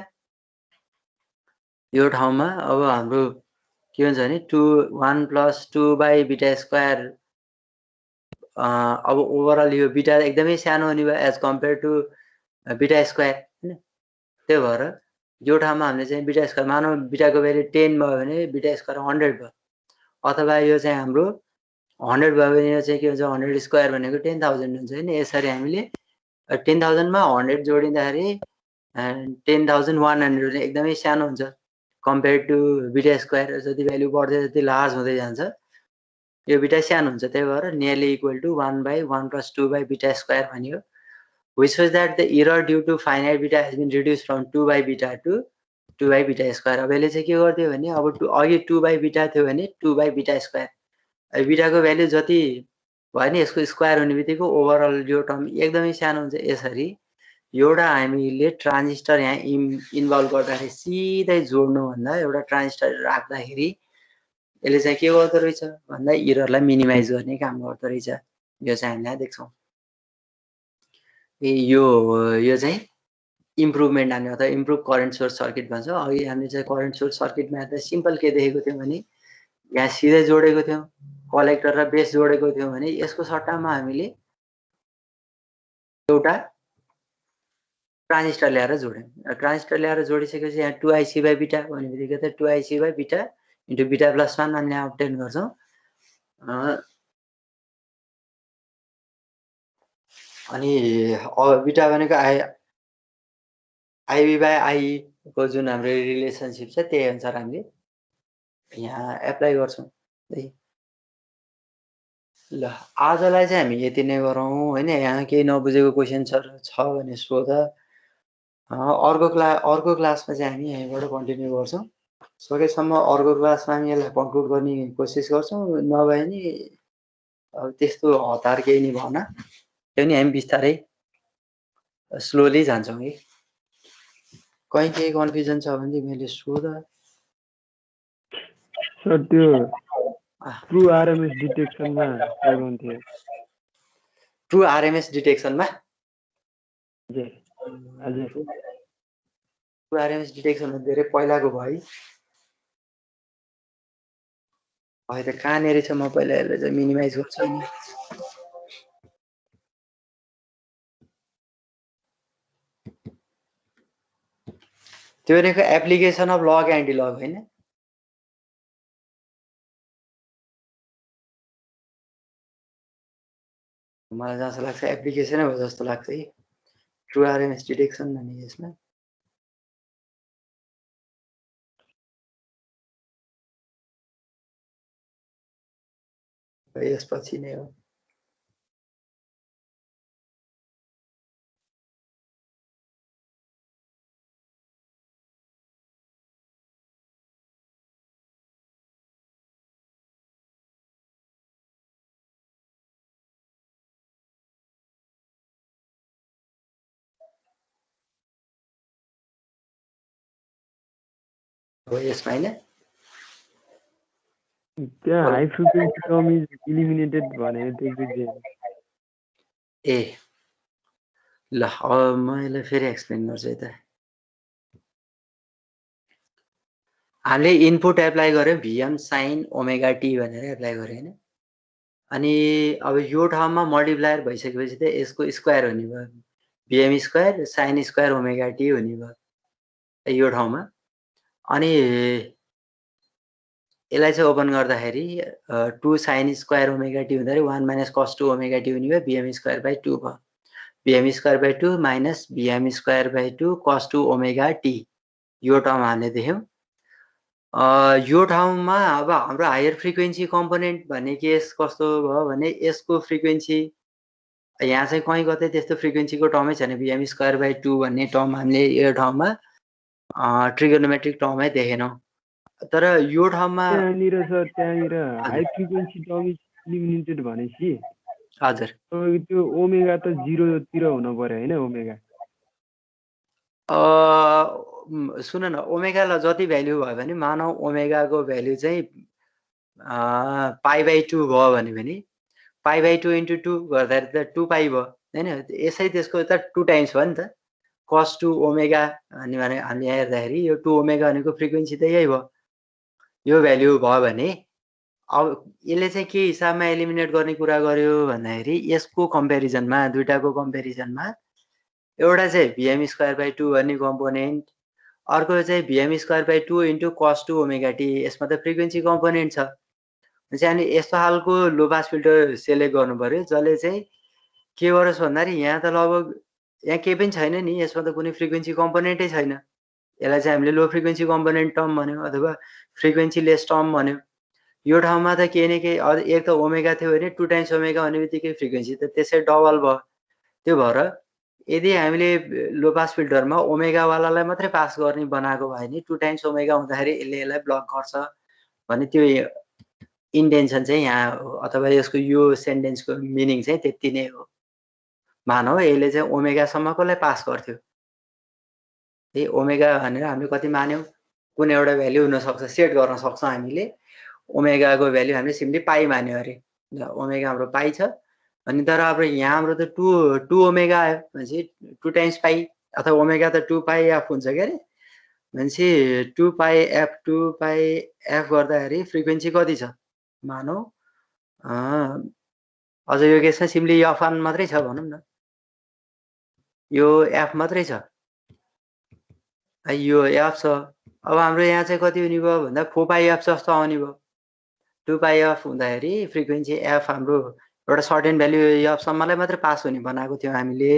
यो ठाउँमा अब हाम्रो के हुन्छ भने 1 + 2 by बीटा स्क्वायर अब ओभरअल यो बीटा एकदमै सानो हुने भयो as compare to beta square हैन त्यही भएर यो ठाउँमा हामीले चाहिँ बीटा स्क्वायर मानौँ बीटाको भ्यालु 10 भयो भने बीटा स्क्वायर 100 भयो अथवा यो चाहिँ हाम्रो 100 भयो भने यो चाहिँ के हुन्छ 100 स्क्वायर भनेको 10000 हुन्छ हैन यसरी हामीले 10000 मा 100 जोडिँदाखेरि 10100 एकदमै सानो हुन्छ कम्पेयर टु बीटा स्क्वायर जति भ्यालु बढ्दै जति लार्ज हुँदै जान्छ यो बीटा सानो हुन्छ त्यही भएर nearly equal to 1 by 1 + 2 by beta square भनियो which was that the error due to finite beta has been reduced from 2 by beta to 2 by beta square अब यसले चाहिँ के गर्थ्यो भने अब अघि 2 by beta थियो भने 2 by beta square बीटाको भ्यालु जति भयो नि यसको स्क्वायर हुने बित्तिकै ओभरअल यो टर्म एकदमै सानो हुन्छ यसरी एउटा हामीले ट्रान्जिस्टर यहाँ इन्भल्भ गर्दाखेरि सिधै जोड्नुभन्दा एउटा ट्रान्जिस्टर राख्दाखेरि यसले चाहिँ के गर्दो रहेछ भन्दा इररलाई मिनिमाइज गर्ने काम गर्दो रहेछ यो चाहिँ हामीले देख्छौँ यो चाहिँ इम्प्रुभमेन्ट हान्ने अथवा इम्प्रुभ करेन्ट सोर्स सर्किट भन्छ अघि हामीले चाहिँ करेन्ट सोर्स सर्किटमा हेर्दा सिम्पल के देखेको थियौँ भने यहाँ सिधै जोडेको थियौँ कलेक्टर र बेस जोडेको थियौँ भने यसको सट्टामा हामीले एउटा ट्रान्जिस्टर ल्याएर जोड्यौँ ट्रान्जिस्टर ल्याएर जोडिसकेपछि यहाँ 2IC by बीटा भन्ने बित्तिकै त 2IC by beta into beta plus 1 हामीले अब्टेन गर्छौँ अनि बीटा भनेको IB by IE को जुन हाम्रो रिलेसनसिप छ त्यही अनुसार हामीले यहाँ एप्लाई गर्छौँ है ल आजलाई चाहिँ हामी यति नै गरौँ हैन यहाँ केही नबुझेको क्वेसन छ भने सोध अर्को क्लासमा चाहिँ हामी यहीँबाट कन्टिन्यू गर्छौँ सकेसम्म अर्को क्लासमा हामी यसलाई कन्क्लुड गर्ने कोसिस गर्छौँ नभए नि अब त्यस्तो हतार केही नि भएन त्यो नि हामी बिस्तारै स्लोली जान्छौँ है कहीँ केही कन्फ्युजन छ भने मैले सोध सर त्यो ट्रु आरएमएस डिटेक्सनमा के भन्थ्यो ट्रु आरएमएस डिटेक्सनमा हजुर हजुर ट्रु आरएमएस डिटेक्सनमा धेरै पहिलाको भयो है त कहाँनिर छ म पहिला यसलाई चाहिँ मिनिमाइज गर्छु नि त्यो भनेको एप्लिकेसन अफ लग एन्टी लग होइन मलाई जस्तो लाग्छ एप्लिकेसनै हो जस्तो लाग्छ कि ट्रु आरएमएस डिटेक्सन भन्ने यसमा यसपछि नै हो यसमा हैन त्यहाँ high frequency term is eliminated भनेर देख्दै ए ल अब म यसलाई फेरि एक्सप्लेन गर्छु है त हामीले इनपुट एप्लाई गर्यो भिएम साइन ओमेगा टी भनेर एप्लाई गर्यो हैन अनि अब यो ठाउँमा मल्टिप्लायर भइसकेपछि त यसको स्क्वायर हुने भयो VM square sine square omega T हुने भयो यो ठाउँमा अनि यसलाई चाहिँ ओपन गर्दाखेरि 2 साइन स्क्वायर ओमेगा टी हुँदाखेरि 1 माइनस कस 2 ओमेगा टी हुने भयो भिएम स्क्वायर बाई 2 भयो VM square by 2 minus VM square by 2 cos 2 omega T यो टर्म हामीले देख्यौँ यो ठाउँमा अब हाम्रो हायर फ्रिक्वेन्सी कम्पोनेन्ट भन्ने केस कस्तो भयो भने यसको फ्रिक्वेन्सी यहाँ चाहिँ कहीँ कतै त्यस्तो फ्रिक्वेन्सीको टर्मै छैन भिएम स्क्वायर बाई 2 भन्ने टर्म हामीले यो ठाउँमा ट्रिगोनोमेट्रिक टर्मै देखेनौँ तर यो ठाउँमा त्यहाँनिर सर त्यहाँनिर high frequency term is eliminated भनेपछि हजुर तपाईँको त्यो ओमेगा त 0 तिर हुन पर्यो हैन ओमेगा सुन न ओमेगालाई जति भ्याल्यु भयो भने मानौ ओमेगाको भ्याल्यु चाहिँ पाई बाई 2 भयो भने पाई बाई 2 इन्टु 2 गर्दाखेरि त 2 पाई भयो हैन यसै त्यसको त 2 टाइम्स भयो नि त कस 2 ओमेगा अनि भने हामी यहाँ हेर्दाखेरि यो 2 ओमेगा भनेको फ्रिक्वेन्सी त यही भयो यो भ्याल्यु भयो भने अब यसले चाहिँ के हिसाबमा एलिमिनेट गर्ने कुरा गर्यो भन्दाखेरि यसको कम्पेरिजनमा दुईटाको कम्पेरिजनमा एउटा चाहिँ भिएम स्क्वायर बाई 2 भन्ने कम्पोनेन्ट अर्को चाहिँ भिएम स्क्वायर बाई 2 इन्टु कस 2 ओमेगा टी यसमा त फ्रिक्वेन्सी कम्पोनेन्ट छ चाहिँ अनि यस्तो खालको लो पास फिल्टर सेलेक्ट गर्नु पर्यो जसले चाहिँ के गरोस् भन्दाखेरि यहाँ त लगभग यहाँ केही पनि छैन नि यसमा त कुनै फ्रिक्वेन्सी कम्पोनेन्टै छैन यसलाई चाहिँ हामीले लो फ्रिक्वेन्सी कम्पोनेन्ट टर्म भन्यो अथवा फ्रिक्वेन्सी लेस टर्म भन्यो यो ठाउँमा त केही न केही एक त ओमेगा थियो भने 2 टाइम्स ओमेगा हुने बित्तिकै फ्रिक्वेन्सी त त्यसै डबल भयो त्यो भएर यदि हामीले लो पास फिल्टरमा ओमेगावालालाई मात्रै पास गर्ने बनाएको भए नि 2 टाइम्स ओमेगा हुँदाखेरि यसले यसलाई ब्लक गर्छ भने त्यो इन्टेन्सन चाहिँ यहाँ हो अथवा यसको यो सेन्टेन्सको मिनिङ चाहिँ त्यति नै हो मानौ यसले चाहिँ ओमेगासम्मकोलाई पास गर्थ्यो त्यही ओमेगा भनेर हामीले कति मान्यौँ कुन एउटा भ्याल्यु हुनसक्छ सेट गर्न सक्छौँ हामीले ओमेगाको भ्याल्यु हामीले सिम्पली पाई मान्यो अरे ओमेगा हाम्रो पाई छ अनि तर अब यहाँ हाम्रो त 2 ओमेगा आयो भनेपछि 2 टाइम्स पाई अथवा ओमेगा त 2 पाई एफ हुन्छ के अरे भनेपछि 2 पाई एफ गर्दाखेरि फ्रिक्वेन्सी कति छ मानौ अझ यो केसमा सिम्पली एफ वान मात्रै छ भनौँ न यो एफ मात्रै छ यो एफ छ अब हाम्रो यहाँ चाहिँ कति हुने भयो भन्दा 4 पाई एफ जस्तो आउने भयो 2 पाई एफ हुँदाखेरि फ्रिक्वेन्सी एफ हाम्रो एउटा सर्टेन भ्याल्यु एफसम्मलाई मात्रै पास हुने बनाएको थियौँ हामीले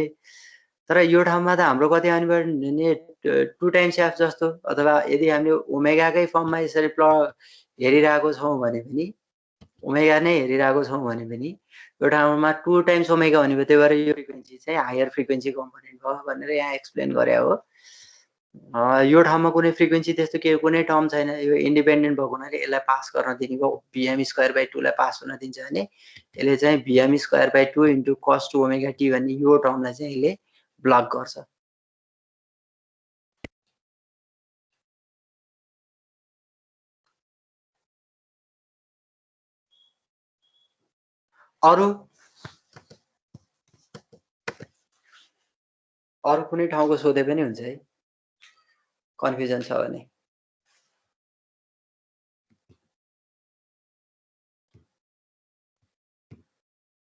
तर यो ठाउँमा त हाम्रो कति आउने भयो भने 2 टाइम्स एफ जस्तो अथवा यदि हामीले ओमेगाकै फर्ममा यसरी हेरिरहेको छौँ भने पनि ओमेगा नै हेरिरहेको छौँ भने पनि यो ठाउँमा 2 टाइम्स ओमेगा हुने भयो त्यही भएर यो फ्रिक्वेन्सी चाहिँ हायर फ्रिक्वेन्सी कम्पोनेन्ट भयो भनेर यहाँ एक्सप्लेन गरे हो यो ठाउँमा कुनै फ्रिक्वेन्सी त्यस्तो के कुनै टर्म छैन यो इन्डिपेन्डेन्ट भएको हुनाले यसलाई पास गर्न दिने भयो भिएम स्क्वायर बाई 2 लाई पास हुन दिन्छ भने यसले चाहिँ भिएम स्क्वायर बाई 2 इन्टु कस 2 ओमेगा टी भन्ने यो टर्मलाई चाहिँ यसले ब्लक गर्छ अरु कुनै ठाउँको सोधे पनि हुन्छ है कन्फ्युजन छ भने